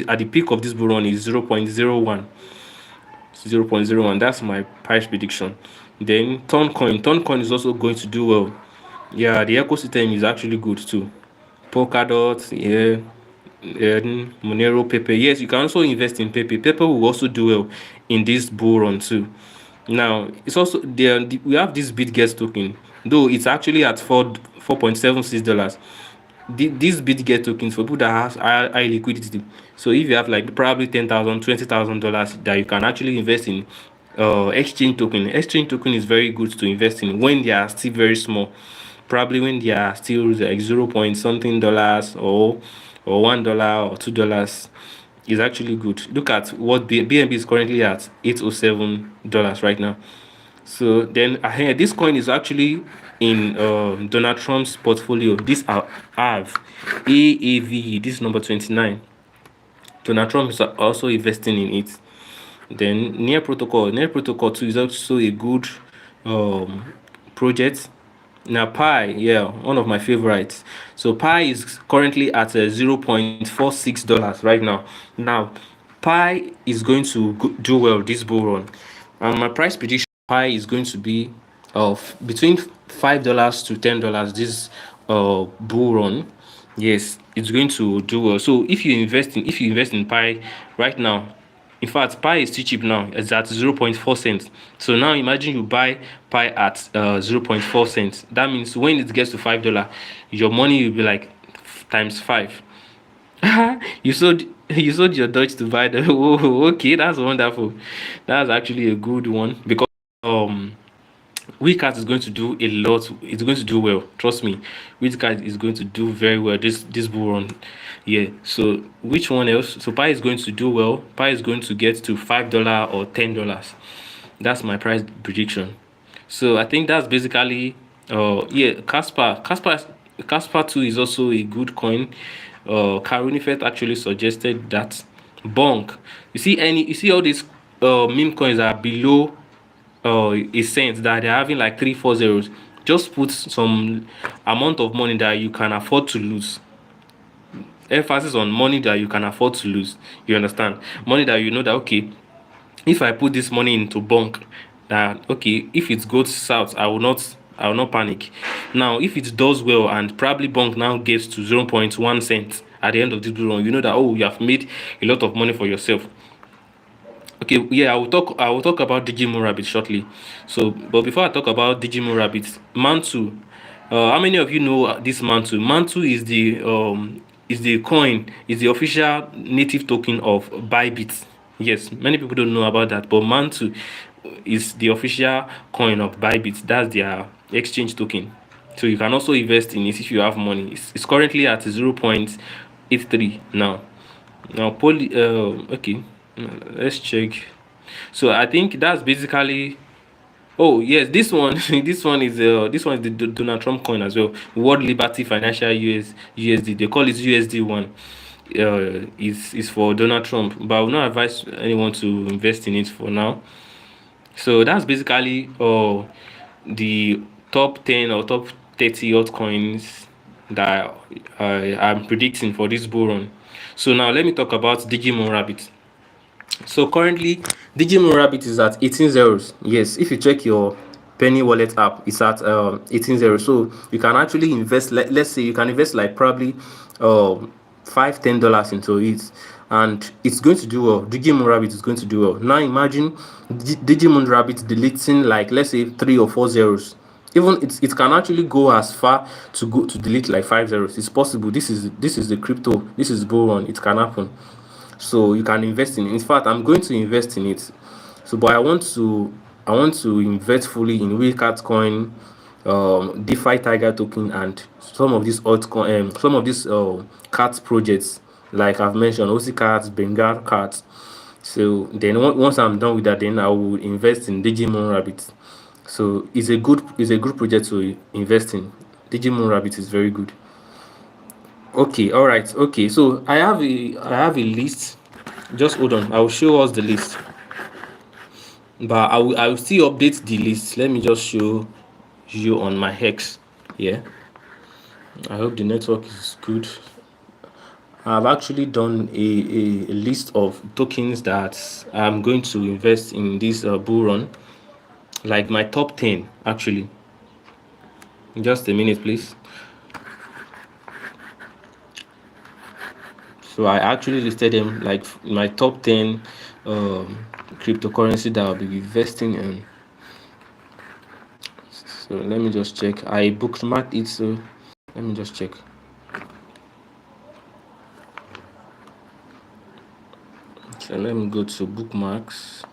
at the peak of this bull run is 0.01. 0.01. That's my price prediction. Then Toncoin is also going to do well. Yeah, the ecosystem is actually good too. Polkadot, yeah, Monero, Pepe. Yes, you can also invest in Pepe. Pepe will also do well in this bull run too. Now it's also there. We have this BitGet token, though it's actually at $4.76. These BitGet tokens for people that have high liquidity. So if you have like probably $10,000, $20,000 that you can actually invest in exchange token. Exchange token is very good to invest in when they are still very small. Probably when they are still like 0 point something dollars or $1 or $2 is actually good. Look at what BNB is currently at, $807 right now. So then this coin is actually in Donald Trump's portfolio. This have AAV. This is number 29. Donald Trump is also investing in it. Then Near Protocol 2 is also a good project. Now Pi, yeah, one of my favorites. So Pi is currently at $0.46 right now. Now Pi is going to do well this bull run, and my price prediction Pi is going to be of between $5 to $10 this bull run. Yes, it's going to do well. So if you invest in Pi right now, in fact, Pi is still cheap now. It's at 0.4 cents. So now imagine you buy Pi at 0.4 cents. That means when it gets to $5, your money will be like times 5. you sold your Dodge to buy the. Oh, okay, that's wonderful. That's actually a good one, because Wikicat is going to do a lot. It's going to do well. Trust me. Wikicat is going to do very well this bull run. Yeah. So which one else? So Pi is going to do well. Pi is going to get to $5 or $10. That's my price prediction. So I think that's basically yeah, Casper 2 is also a good coin. Karunifet actually suggested that Bonk. You see all these meme coins are below a cent, that they're having like 3-4 zeros. Just put some amount of money that you can afford to lose. Emphasis on money that you can afford to lose. You understand? Money that you know that, okay, if I put this money into Bonk, that okay, if it goes south, I will not panic. Now if it does well and probably Bonk now gets to 0.1 cent at the end of this run, you know that, oh, you have made a lot of money for yourself. Okay, yeah, I will talk about Digimon Rabbit shortly. So, but before I talk about Digimon Rabbit, Mantu. How many of you know this Mantu? Mantu is the coin, is the official native token of Bybit. Yes, many people don't know about that, but Mantu is the official coin of Bybit. That's their exchange token. So you can also invest in it if you have money. It's currently at 0.83 now. Now, okay, let's check. So I think that's basically. Oh yes, this one, this one is the Donald Trump coin as well. World Liberty Financial USD. They call it USD1. Is for Donald Trump, but I will not advise anyone to invest in it for now. So that's basically the top 10 or top 30 altcoins that I'm predicting for this bull run. So now let me talk about Digimon Rabbit. So currently, Digimon Rabbit is at 18 zeros. Yes, if you check your Penny Wallet app, it's at 18 zeros. So you can actually invest. Let's say you can invest like probably $5-10 into it. and it's going to do well. Digimon Rabbit is going to do well. Now imagine Digimon Rabbit deleting, like, let's say 3 or 4 zeros. Even it can actually go as far to delete like 5 zeros. It's possible. This is the crypto. This is bull run. It can happen. So you can invest in it. In fact, I'm going to invest in it. So, but I want to invest fully in Wikicat coin, DeFi Tiger token, and some of these altcoin, some of these cat projects, like I've mentioned, OC Cats, Bengal Cats. So then once I'm done with that, then I will invest in Digimon Rabbit. So it's a good project to invest in. Digimon Rabbit is very good. Okay, all right. Okay, so I have a list. Just hold on. I will show us the list. But I will still update the list. Let me just show you on my Hex. Yeah. I hope the network is good. I've actually done a list of tokens that I'm going to invest in this bull run. Like my top 10 actually. Just a minute, please. So I actually listed them, like my top 10 cryptocurrency that I'll be investing in. So let me just check. I bookmarked it, so let me just check. So let me go to bookmarks.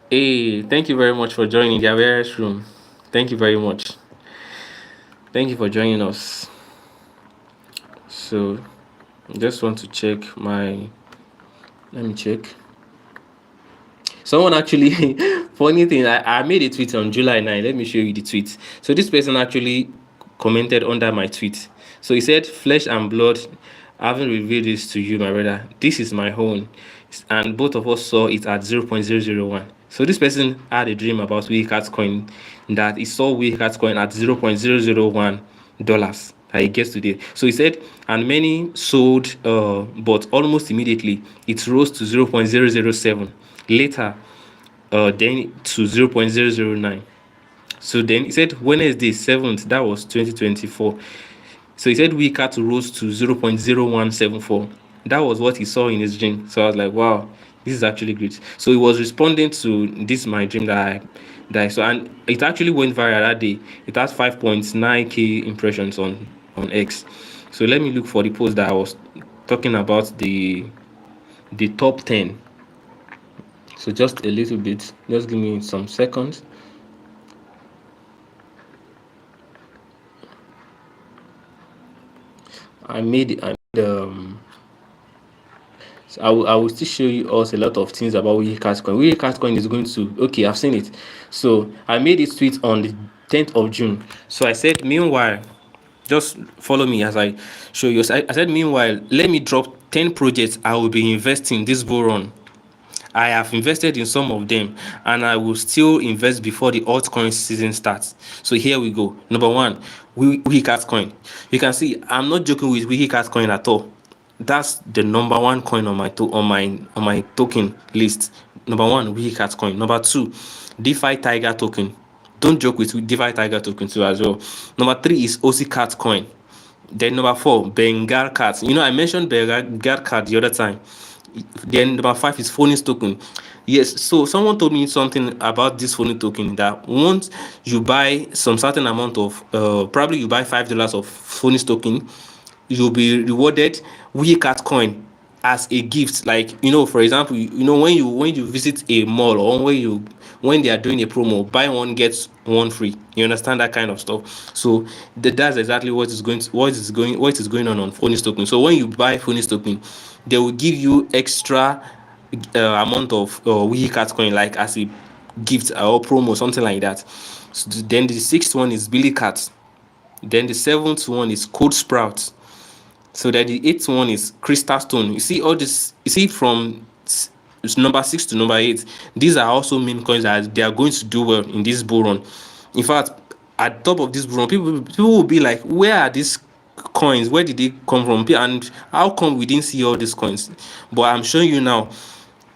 Hey, thank you very much for joining the awareness room. Thank you very much. Thank you for joining us. So just want to check my, let me check. Someone actually, funny thing, I made a tweet on July 9. Let me show you the tweet. So this person actually commented under my tweet. So he said, "Flesh and blood, I haven't revealed this to you, my brother. This is my own." And both of us saw it at 0.001. So this person had a dream about Wikicat coin, that he saw Wikicat coin at $0.001 that he gets today. So he said, and many sold, but almost immediately it rose to 0.007. Later, then to 0.009. So then he said Wednesday 7th, that was 2024. So he said Wikicat rose to 0.0174. That was what he saw in his dream. So I was like, wow, this is actually great. So he was responding to this my dream that I saw, and it actually went viral that day. It has 5.9k impressions on X. So let me look for the post that I was talking about, the top 10. So just a little bit. Just give me some seconds. So I will still show you also a lot of things about Wikicat coin. Wikicat coin is going to, okay, I've seen it. So I made this tweet on the 10th of June. So I said, meanwhile, just follow me as I show you. So I said, meanwhile, let me drop 10 projects I will be investing this bull run. I have invested in some of them, and I will still invest before the altcoin season starts. So here we go. Number one, Wikicat coin. You can see I'm not joking with Wikicat coin at all. That's the number one coin on my token list. Number one, Wikicat coin. Number two, DeFi Tiger token. Don't joke with DeFi Tiger token too as well. Number three is OC Cat coin. Then number four, Bengal Cat. I mentioned Bengal Cat the other time. Then number five is Phoenix token. Yes, so someone told me something about this Phoenix token, that once you buy some certain amount of, probably you buy $5 of Phoenix token, you'll be rewarded Wikicat coin as a gift. Like, for example, when you visit a mall, or when they are doing a promo, buy one get one free. You understand that kind of stuff. So that's exactly what is going on Phoenix token. So when you buy Phoenix token, they will give you extra amount of Wikicat coin, like as a gift or promo, something like that. So then the sixth one is Billy Cat. Then the seventh one is Code Sprout. So that the eighth one is Crystal Stone. You see all this, from number 6 to number 8. These are also meme coins that they are going to do well in this bull run. In fact, at top of this bull run, people will be like, where are these coins? Where did they come from? And how come we didn't see all these coins? But I'm showing you now.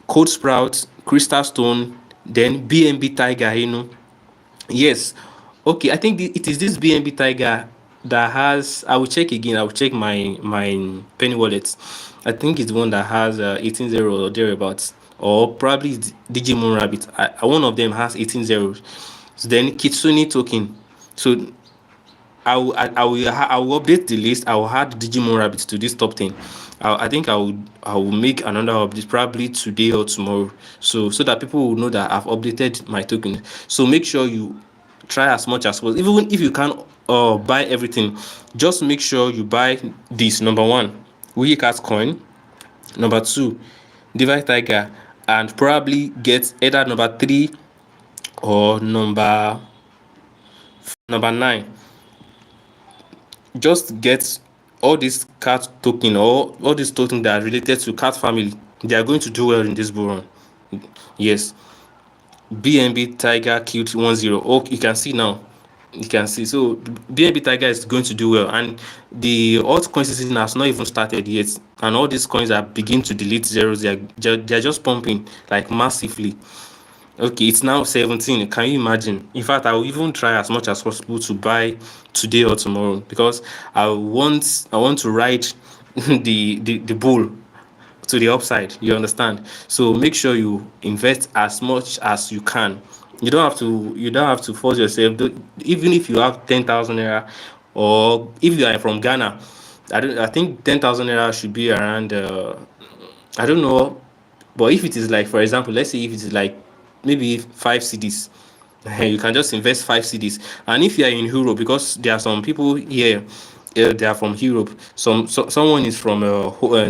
Code Sprout, Crystal Stone, then BNB Tiger, Yes. Okay, I think it is this BNB Tiger that has, I will check again. I will check my penny wallet. I think it's the one that has 18 zeros or thereabouts, or probably it's Digimon Rabbit. One of them has 18 zeros. So then Kitsune token. So I will update the list. I will add Digimon Rabbit to this top 10. I think I will make another update probably today or tomorrow, so that people will know that I've updated my token. So make sure you try as much as possible. Even if you can't buy everything, just make sure you buy this. Number one, Wikicat coin. Number two, Device Tiger, and probably get either number 3 or number 9. Just get all these cat token, or all these token that are related to cat family. They are going to do well in this bull run. Yes, BNB Tiger killed 1-0. Oh, you can see now. You can see. So BNB Tiger is going to do well, and the altcoin season has not even started yet, and all these coins are beginning to delete zeros. They are just pumping like massively. Okay, it's now 17. Can you imagine? In fact, I will even try as much as possible to buy today or tomorrow, because I want to ride the bull to the upside. You understand? So make sure you invest as much as you can. You don't have to force yourself. Even if you have 10,000 naira, or if you are from Ghana, I think 10,000 naira should be around. I don't know, but if it is like, for example, let's say if it is like maybe 5 CDs, you can just invest 5 CDs. And if you are in Europe, because there are some people here, they are from Europe. Someone is from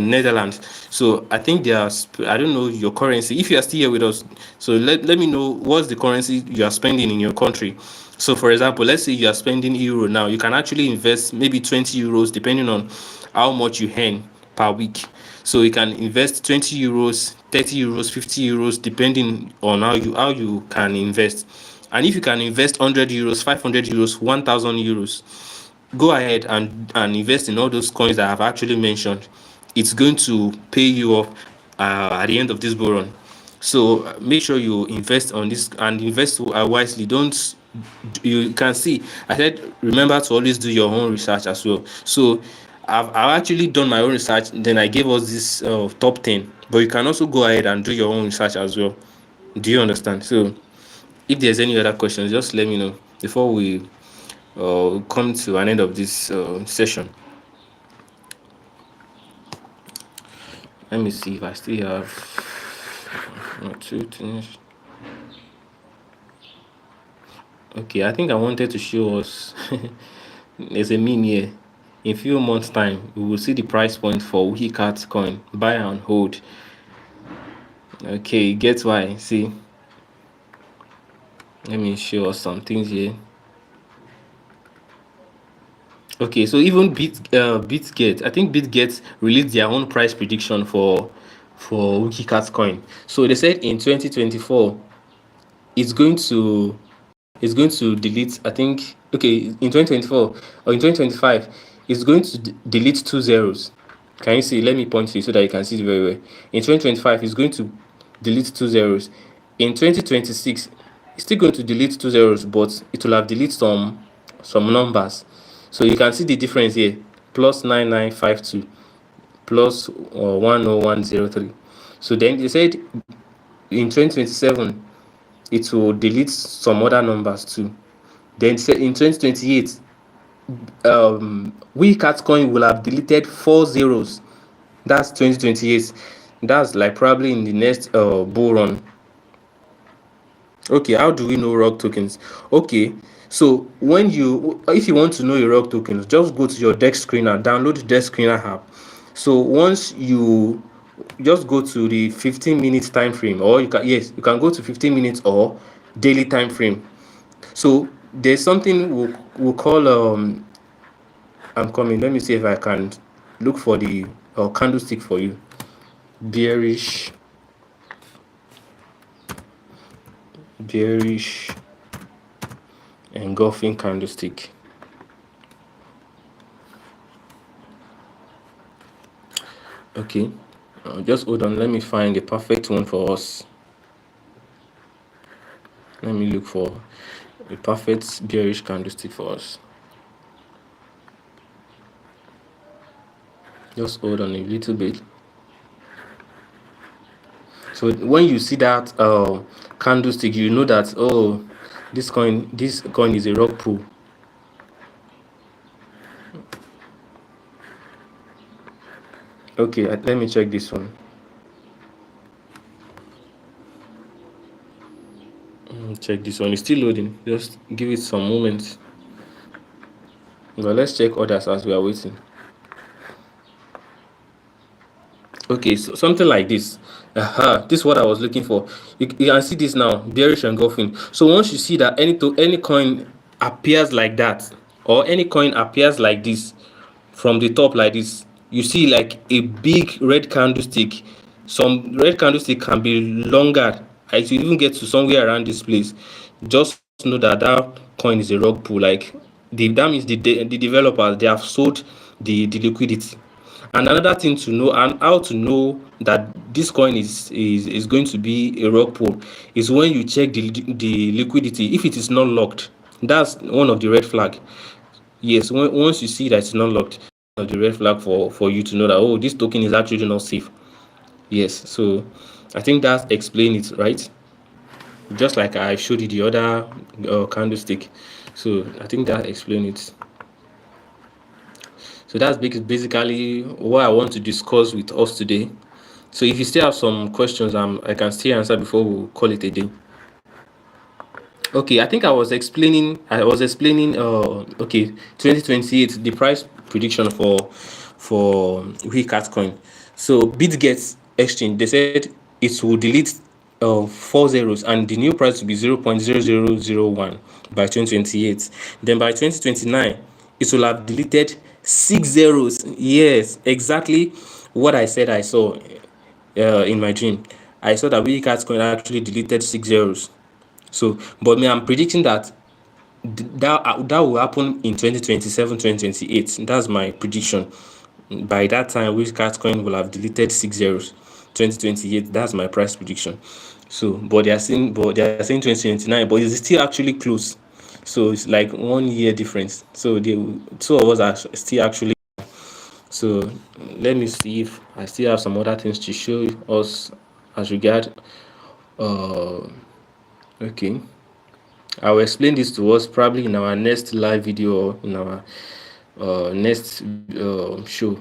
Netherlands. So I think they are. I don't know your currency. If you are still here with us, so let me know what's the currency you are spending in your country. So for example, let's say you are spending euro now. You can actually invest maybe 20 euros, depending on how much you earn per week. So you can invest 20 euros, 30 euros, 50 euros, depending on how you can invest. And if you can invest 100 euros, 500 euros, 1,000 euros, go ahead and invest in all those coins that I've actually mentioned. It's going to pay you off at the end of this bull run. So make sure you invest on this, and invest wisely. Don't You can see I said remember to always do your own research as well. So I've actually done my own research, then I gave us this top 10, but you can also go ahead and do your own research as well. Do you understand? So if there's any other questions, just let me know before we come to an end of this session. Let me see if I still have 2 things. Okay, I think I wanted to show us there's a meme here. In a few months time, we will see the price point for Wikicat coin. Buy and hold. Okay, get why. See, let me show us some things here. Okay, so even Bitget, I think Bitget released their own price prediction for Wikicat coin. So they said in 2024 it's going to delete, I think, okay, in 2024 or in 2025 it's going to delete 2 zeros. Can you see? Let me point to you so that you can see it very well. In 2025 it's going to delete 2 zeros. In 2026 it's still going to delete 2 zeros, but it will have deleted some numbers. So you can see the difference here: plus 9952 plus 10103. So then they said in 2027 it will delete some other numbers too. Then in 2028 Wikicat coin will have deleted 4 zeros. That's 2028. That's like probably in the next bull run. Okay, how do we know ROG tokens? Okay, so if you want to know your ROG tokens, just go to your Dex Screener, download the Dex Screener app. So once you just go to the 15 minutes time frame, or you can go to 15 minutes or daily time frame. So there's something we'll call I'm coming. Let me see if I can look for the candlestick for you. Bearish engulfing candlestick. Okay, just hold on. Let me find the perfect one for us. Let me look for a perfect bearish candlestick for us. Just hold on a little bit. So when you see that candlestick, you know that, oh, this coin is a rug pull. Okay, let me check this one. Check this one. It's still loading. Just give it some moments. But let's check others as we are waiting. Okay, so something like this. This is what I was looking for. You can see this now, bearish engulfing. So once you see that any coin appears like that, or any coin appears like this from the top like this, you see like a big red candlestick. Some red candlestick can be longer. I should even get to somewhere around this place. Just know that that coin is a rug pull. Like that means the developers, they have sold the liquidity. And another thing to know, and how to know that this coin is going to be a rug pull, is when you check the liquidity. If it is not locked, that's one of the red flag. Yes, once you see that it's not locked, of the red flag for you to know that, oh, this token is actually not safe. Yes, so I think that explains it, right? Just like I showed you the other candlestick. So I think that explains it. So that's basically what I want to discuss with us today. So if you still have some questions, I can still answer before we call it a day. Okay, I think I was explaining okay, 2028, the price prediction for Wikicat coin. So BitGet exchange, they said it will delete 4 zeros and the new price will be 0.0001 by 2028. Then by 2029, it will have deleted 6 zeros. Yes, exactly what I said I saw in my dream. I saw that Wikicat coin actually deleted 6 zeros. So, but me, I'm predicting that that will happen in 2027, 2028. That's my prediction. By that time, Wikicat coin will have deleted 6 zeros. 2028. That's my price prediction. So, but they are saying 2029, but it's still actually close. So it's like 1 year difference. So the two of us are still actually. So let me see if I still have some other things to show us as regard. Okay. I will explain this to us probably in our next live video or in our next show.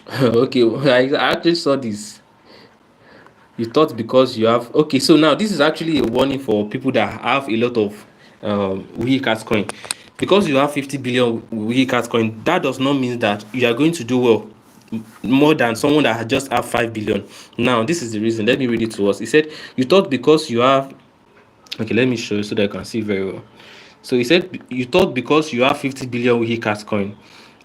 Okay, I actually saw this. You thought because you have, okay, so now this is actually a warning for people that have a lot of Wikicat coin. Because you have 50 billion Wikicat coin, that does not mean that you are going to do well more than someone that just have 5 billion. Now this is the reason. Let me read it to us. He said, you thought because you have, okay, let me show you so that I can see very well. So he said, you thought because you have 50 billion Wikicat coin,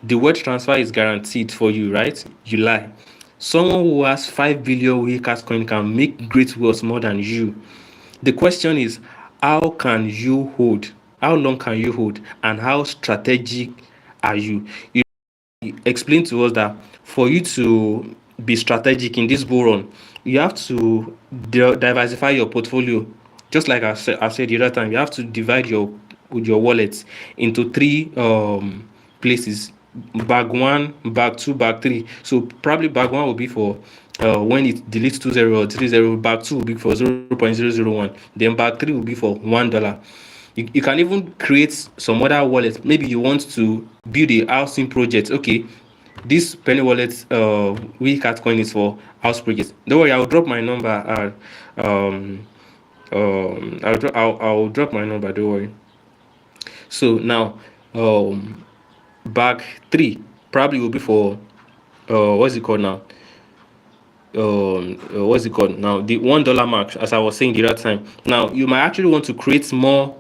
the wealth transfer is guaranteed for you, right? You lie. Someone who has 5 billion Wikicat coin can make great wealth more than you. The question is, how can you hold? How long can you hold? And how strategic are you? You explain to us that for you to be strategic in this bull run, you have to diversify your portfolio. Just like I said the other time, you have to divide your wallet into three places: bag one, bag two, bag three. So probably bag one will be for when it deletes 20 or 30. Bag two will be for 0.001. Then bag three will be for $1. You can even create some other wallets. Maybe you want to build a housing project. Okay, this penny wallet Wikicat coin is for house projects. Don't worry, I'll drop my number. I'll drop my number. Don't worry. So now, bag three probably will be for what's it called now? What's it called now? The $1 mark, as I was saying the other time. Now you might actually want to create more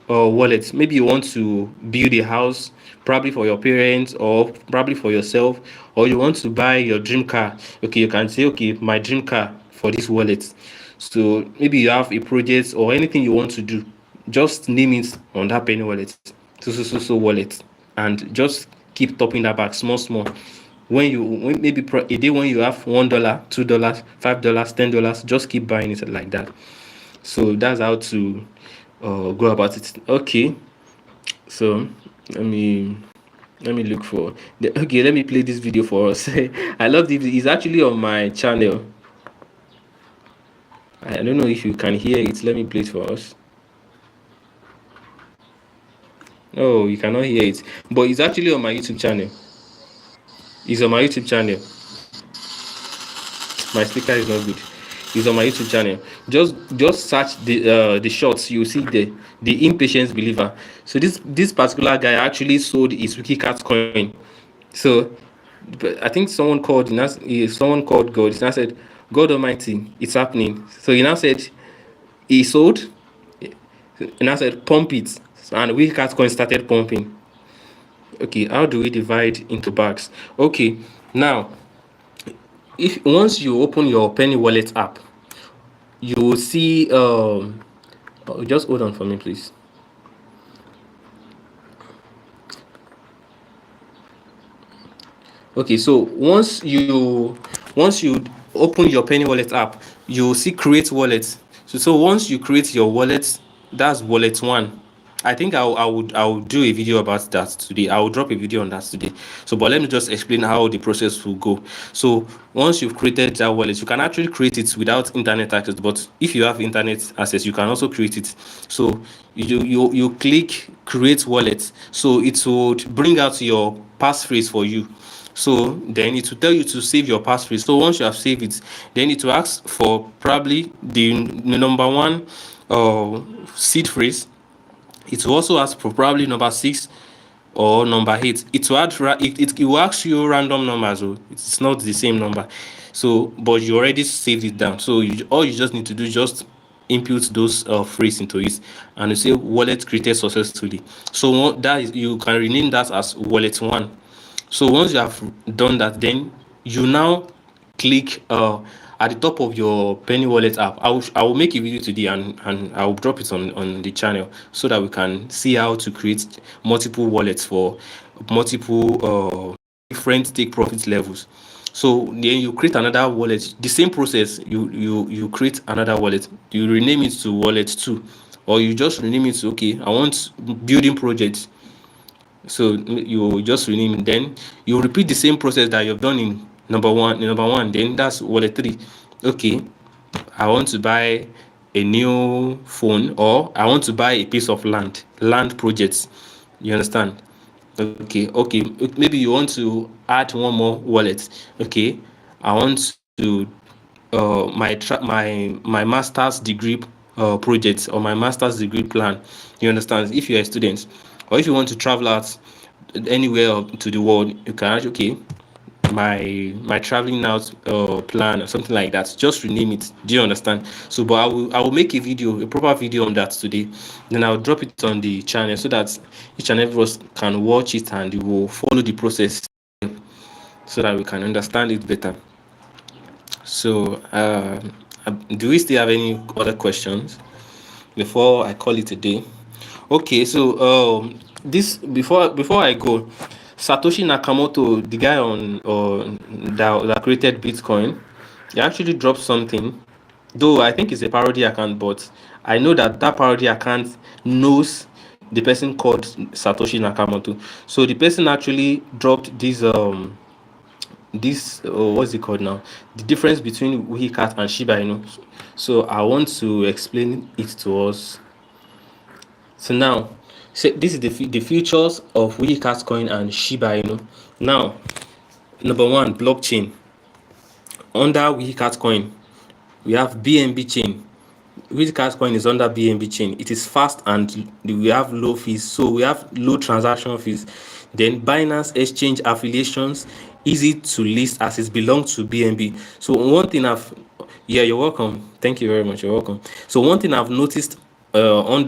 wallets. Maybe you want to build a house, probably for your parents or probably for yourself, or you want to buy your dream car. Okay, you can say, okay, my dream car for this wallet. So maybe you have a project or anything you want to do, just name it on that penny wallet, so wallet, and just keep topping that back small. When maybe a day when you have $1, $2, $5, $10, just keep buying it like that. So that's how to go about it. Okay, so let me Let me look for okay, let me play this video for us. I love it. It's actually on my channel. I don't know if you can hear it. Let me play it for us. Oh, you cannot hear it, but it's actually on my YouTube channel. It's on my YouTube channel. My speaker is not good. It's on my YouTube channel. Just search the shorts. You see the impatient believer. So this particular guy actually sold his Wikicat coin. So, but I think someone called God. He now said, God Almighty, it's happening. So he now said he sold. He now said pump it, and Wikicat coin started pumping. Okay, how do we divide into bags? Okay, now if once you open your Penny Wallet app, you will see just hold on for me, please. Okay, so once you open your Penny Wallet app, you will see create wallet. So once you create your wallet, that's wallet one. I think I will do a video about that today. I will drop a video on that today. So, but let me just explain how the process will go. So, once you've created that wallet, you can actually create it without internet access. But if you have internet access, you can also create it. So, you click create wallet. So it would bring out your passphrase for you. So then it will tell you to save your passphrase. So once you have saved it, then it will ask for probably the number one seed phrase. It will also ask for probably number 6 or number 8. It will it will ask you random numbers. So it's not the same number. So but you already saved it down. So all you just need to do is just input those phrase into it, and you say wallet created successfully. So that is, you can rename that as wallet 1. So once you have done that, then you now click at the top of your Penny Wallet app. I will make a video today, and I will drop it on the channel so that we can see how to create multiple wallets for multiple different take profit levels. So then you create another wallet. The same process. You create another wallet. You rename it to wallet 2, or you just rename it to, okay, I want building projects. So you just rename it. Then you repeat the same process that you've done in number one. Then that's wallet 3. Okay, I want to buy a new phone, or I want to buy a piece of land projects. You understand? Okay. Maybe you want to add one more wallet. Okay, I want to my master's degree project, or my master's degree plan. You understand? If you're a student, or if you want to travel out anywhere to the world, you can actually, okay, my traveling out plan or something like that. Just rename it. Do you understand? So, but I will make a proper video on that today. Then I'll drop it on the channel so that each and every of us can watch it, and you will follow the process so that we can understand it better. So, do we still have any other questions before I call it a day? Okay, so this before I go, Satoshi Nakamoto, the guy on that created Bitcoin, he actually dropped something. Though I think it's a parody account, but I know that parody account knows the person called Satoshi Nakamoto. So the person actually dropped this what's it called now, the difference between Wikicat and Shiba Inu. So I want to explain it to us. So now, this is the features of Wikicat coin and Shiba Inu. Now, number 1, blockchain. Under Wikicat coin, we have BNB chain. Wikicat coin is under BNB chain. It is fast, and we have low fees. So we have low transaction fees. Then Binance exchange affiliations, easy to list as it belongs to BNB. So one thing you're welcome. Thank you very much. You're welcome. So one thing I've noticed on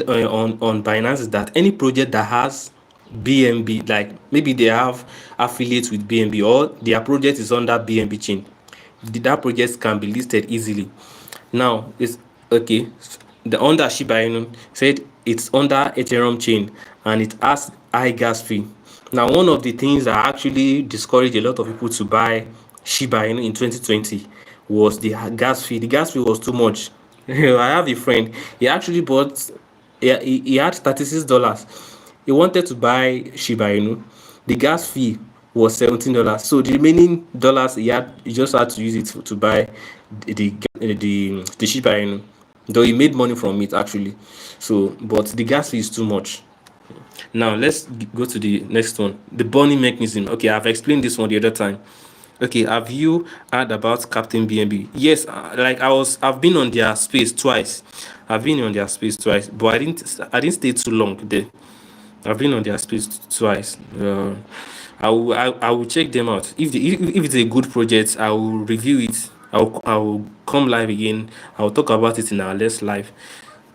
Binance is that any project that has BNB, like maybe they have affiliates with BNB, or their project is under BNB chain, that project can be listed easily. Now it's okay. The under Shiba Inu said it's under Ethereum chain, and it has high gas fee. Now, one of the things that actually discouraged a lot of people to buy Shiba Inu in 2020 was the gas fee. The gas fee was too much. I have a friend. He actually bought. He had $36. He wanted to buy Shiba Inu, The gas fee was $17. So the remaining dollars he just had to use it to buy the Shiba Inu. Though he made money from it actually. So, but the gas fee is too much. Now let's go to the next one, the burning mechanism. Okay, I've explained this one the other time. Okay, have you heard about Captain BNB? Yes, I've been on their space twice. But I didn't stay too long there. I've been on their space twice. I will check them out. If it's a good project, I will review it. I will come live again. I will talk about it in our next live.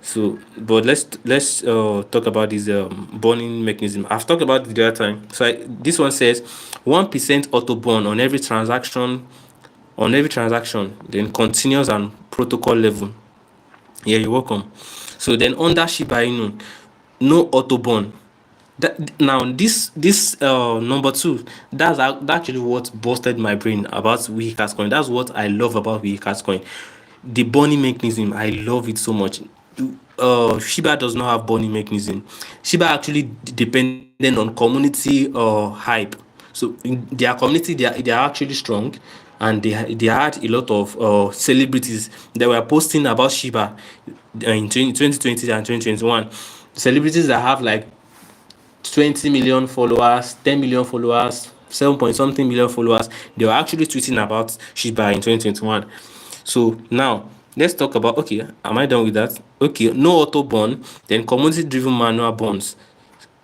So, but let's talk about this burning mechanism. I've talked about it the other time. So this one says 1% auto burn on every transaction, then continuous and protocol level. Yeah, you're welcome. So then under Shiba Inu, no auto burn. Now this number 2, that's actually what busted my brain about Wikicat coin. That's what I love about Wikicat coin. The burning mechanism, I love it so much. Shiba does not have burning mechanism. Shiba actually dependent on community hype. So in their community, they are actually strong, and they had a lot of celebrities that were posting about Shiba in 2020 and 2021. Celebrities that have like 20 million followers, 10 million followers, 7 point something million followers, they were actually tweeting about Shiba in 2021. So now let's talk about, okay, am I done with that? Okay, no auto burn, then community driven manual burns.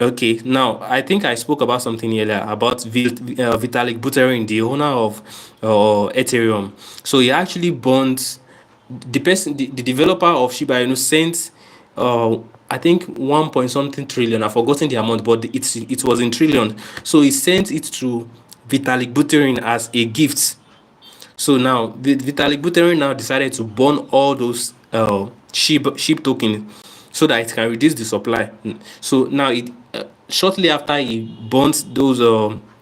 Okay, now I think I spoke about something earlier about Vitalik Buterin, the owner of Ethereum. So he actually burns the developer of Shiba Inu sent I think 1 point something trillion. I've forgotten the amount, but it was in trillion. So he sent it to Vitalik Buterin as a gift. So now Vitalik Buterin now decided to burn all those SHIB tokens so that it can reduce the supply. So now shortly after he burnt those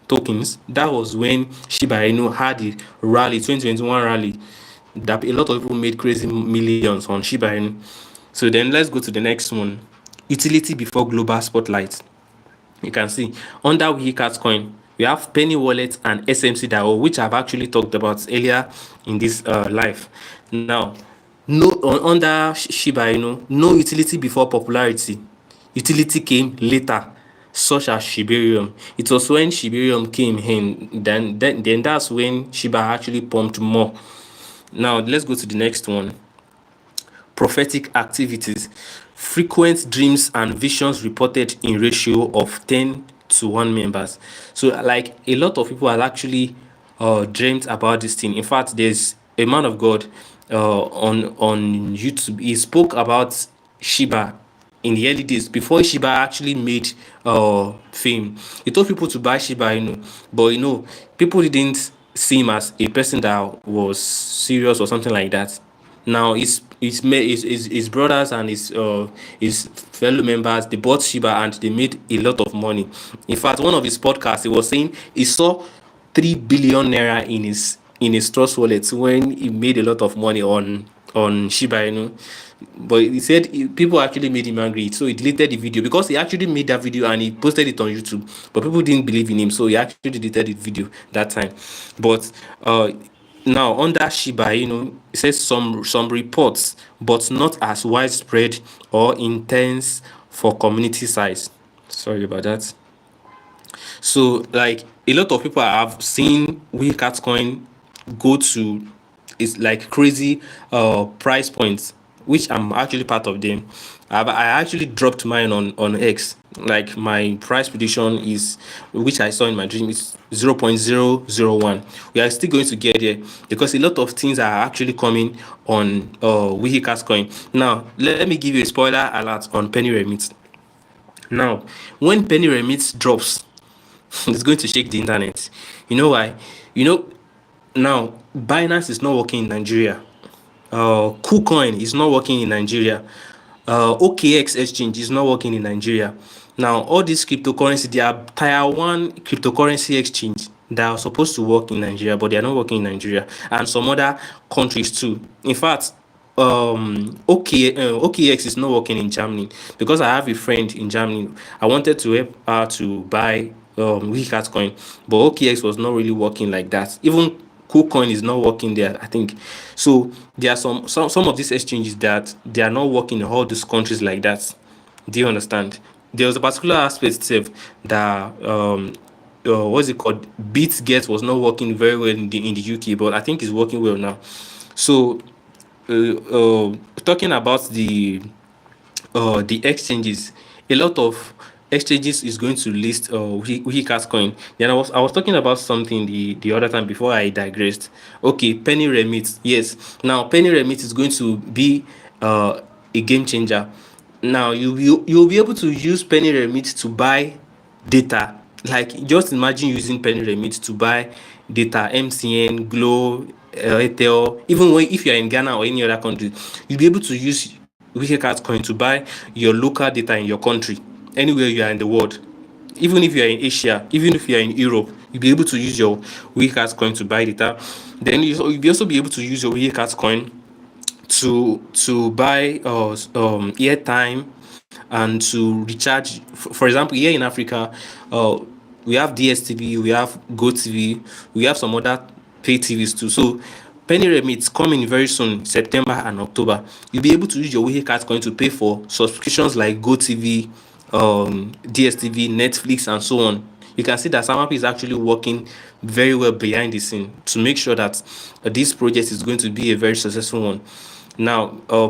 tokens, that was when Shiba Inu had the rally, 2021 rally, that a lot of people made crazy millions on Shiba Inu. So then let's go to the next one. Utility before global spotlight. You can see under Wikicat coin, we have Penny Wallet and SMC DAO, which I've actually talked about earlier in this live. Now, under Shiba Inu, no utility before popularity. Utility came later, such as Shibarium. It was when Shibarium came in, then that's when Shiba actually pumped more. Now, let's go to the next one. Prophetic activities. Frequent dreams and visions reported in ratio of 10:1 members. So like a lot of people have actually dreamt about this thing. In fact, there's a man of God on YouTube. He spoke about Shiba in the early days before Shiba actually made fame. He told people to buy Shiba Inu, but people didn't see him as a person that was serious or something like that. Now his brothers and his fellow members, they bought Shiba and they made a lot of money. In fact, one of his podcasts, he was saying he saw 3 billion naira in his trust wallet when he made a lot of money on Shiba Inu. But he said people actually made him angry, so he deleted the video because he actually made that video and he posted it on YouTube. But people didn't believe in him, so he actually deleted the video that time. But now under Shiba, it says some reports, but not as widespread or intense for community size. Sorry about that. So like a lot of people have seen Wikicat coin go to it's like crazy price points, which I'm actually part of them. I actually dropped mine on X. Like my price prediction is, which I saw in my dream, is 0.001. We are still going to get there because a lot of things are actually coming on Wikicat coin. Now let me give you a spoiler alert on Penny Remit. Now when Penny Remit drops, it's going to shake the internet. You know why? Now Binance is not working in Nigeria. KuCoin is not working in Nigeria. OKX exchange is not working in Nigeria. Now all these cryptocurrency, they are tier 1 cryptocurrency exchange that are supposed to work in Nigeria, but they are not working in Nigeria, and some other countries too. In fact, OKX is not working in Germany because I have a friend in Germany. I wanted to help her to buy Wikicat coin, but OKX was not really working like that. Even KuCoin is not working there, I think. So there are some of these exchanges that they are not working in all these countries like that. Do you understand? There was a particular aspect itself that what's it called? BitGet was not working very well in the UK, but I think it's working well now. So talking about the exchanges, a lot of exchanges is going to list Wikicat coin. Then I was talking about something the other time before I digressed. Okay, Penny Remit. Yes. Now Penny Remit is going to be a game changer. Now you'll be able to use Penny Remit to buy data. Like, just imagine using Penny Remit to buy data, MTN, Glo, Airtel. Even when if you're in Ghana or any other country, you'll be able to use Wikicat coin to buy your local data in your country, anywhere you are in the world. Even if you are in Asia, even if you are in Europe, you'll be able to use your Wikicat coin to buy data. Then you'll also be able to use your Wikicat coin to buy airtime and to recharge. For example, here in Africa, we have DSTV, we have GoTV, we have some other pay TVs too. So Penny Remit coming very soon, September and October. You'll be able to use your Wikicat coin to pay for subscriptions like GoTV, DSTV, Netflix, and so on. You can see that SamAP is actually working very well behind the scene to make sure that this project is going to be a very successful one. Now,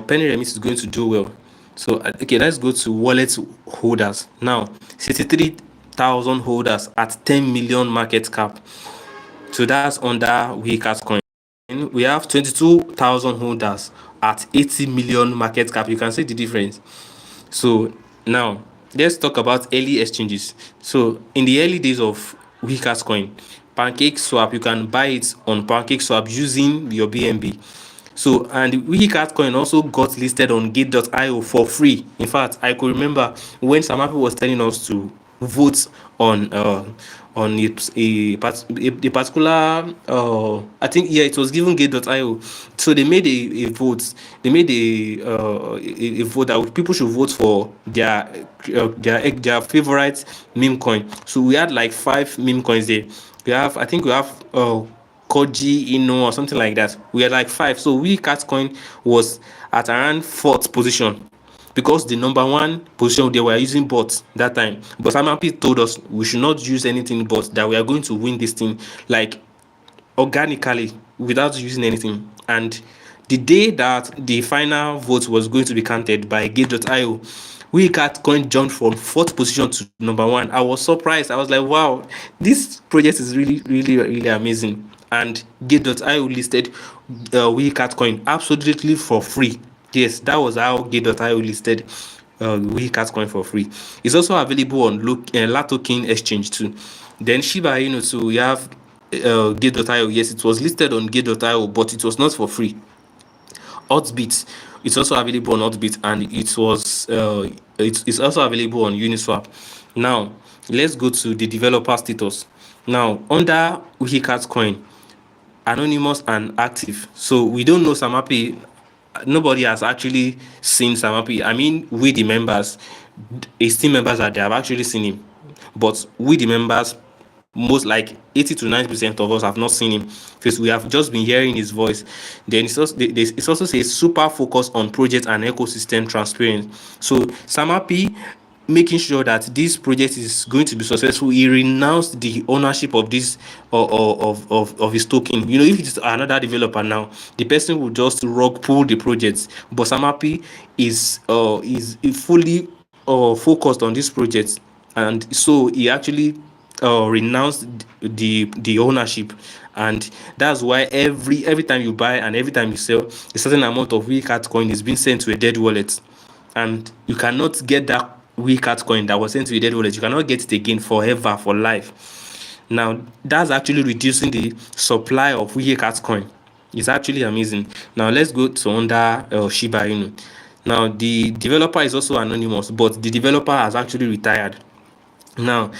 Penny Remit is going to do well. So, okay, let's go to wallet holders. Now, 63,000 holders at 10 million market cap. So that's under Wikicat coin. We have 22,000 holders at 80 million market cap. You can see the difference. So now let's talk about early exchanges. So in the early days of Wikicat coin, PancakeSwap, you can buy it on PancakeSwap using your BNB. So, and Wikicat coin also got listed on Gate.io for free. In fact, I could remember when SamAP was telling us to vote on a particular I think, yeah, it was given Gate.io. So they made a vote. They made a vote that people should vote for their favorite meme coin. So we had like 5 meme coins there. We have Koji Inu or something like that. We had like 5. So Wikicat coin was at around 4th position, because the number 1 position they were using bots that time. But SamAP told us we should not use anything but that we are going to win this thing like organically without using anything. And the day that the final vote was going to be counted by Gate.io, Wikicat coin jumped from 4th position to number 1. I was surprised. I was like, wow, this project is really, really, really amazing. And Gate.io listed Wikicat coin absolutely for free. Yes, that was how Gate.io listed Wikicat coin for free. It's also available on Latoken exchange too. Then Shiba Inu too, we have Gate.io. Yes, it was listed on Gate.io, but it was not for free. Altbit, it's also available on Altbit, and it's also available on Uniswap. Now let's go to the developer status. Now under Wikicat coin, anonymous and active. So we don't know SamAP. Nobody has actually seen SamAP. I mean, we the members, his team members, that they have actually seen him, but we the members, most like 80 to 90% of us have not seen him, because we have just been hearing his voice. Then it also says super focus on project and ecosystem transparency. So SamAP, making sure that this project is going to be successful, he renounced the ownership of this of his token. You know, if it's another developer now, the person will just rug pull the project, but SamAP is fully focused on this project, and so he actually renounced the ownership. And that's why every time you buy and every time you sell, a certain amount of Wikicat coin is being sent to a dead wallet, and you cannot get that Wikicat coin that was sent to a dead wallet. You cannot get it again forever, for life. Now that's actually reducing the supply of Wikicat coin. It's actually amazing. Now let's go to under Shiba Inu. Now the developer is also anonymous, but the developer has actually retired. Now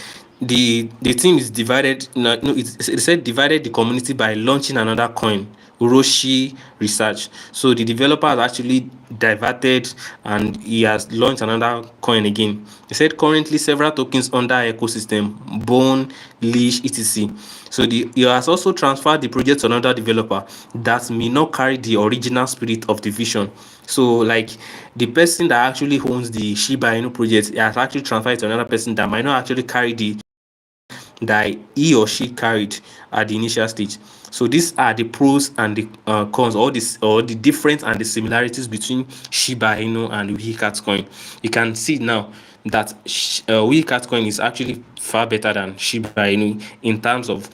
the team is divided. No, it said divided the community by launching another coin, Roshi Research. So the developer has actually diverted and he has launched another coin again. He said currently several tokens under ecosystem, Bone, Leash, etc. So he has also transferred the project to another developer that may not carry the original spirit of the vision. So like the person that actually owns the Shiba Inu project, he has actually transferred it to another person that might not actually carry the that he or she carried at the initial stage. So these are the pros and the cons, or the difference and the similarities between Shiba Inu and Wikicat coin. You can see now that Wikicat coin is actually far better than Shiba Inu in terms of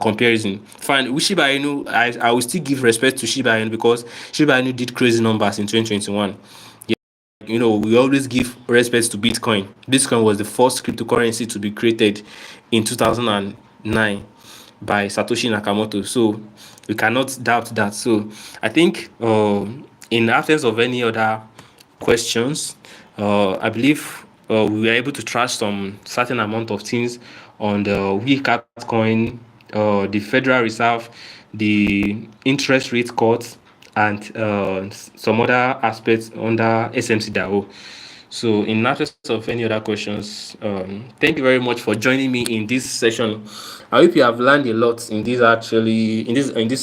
comparison. Fine, with Shiba Inu, I will still give respect to Shiba Inu because Shiba Inu did crazy numbers in 2021. We always give respect to Bitcoin. Bitcoin was the first cryptocurrency to be created in 2009 by Satoshi Nakamoto. So we cannot doubt that. So I think in absence of any other questions, I believe we were able to trash some certain amount of things on the Wikicat coin, the Federal Reserve, the interest rate cuts, and some other aspects under SMC DAO. So in absence of any other questions, thank you very much for joining me in this session. I hope you have learned a lot in this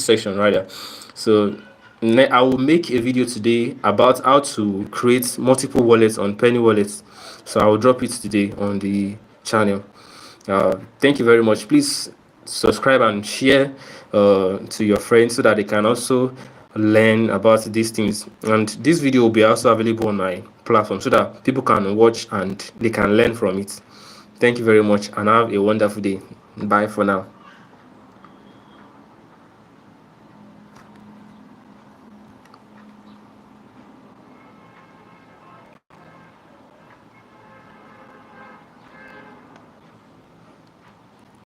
session rather. So I will make a video today about how to create multiple wallets on Penny Wallets. So I will drop it today on the channel. Thank you very much. Please subscribe and share to your friends so that they can also learn about these things. And this video will be also available on my platform so that people can watch and they can learn from it. Thank you very much and have a wonderful day. Bye for now.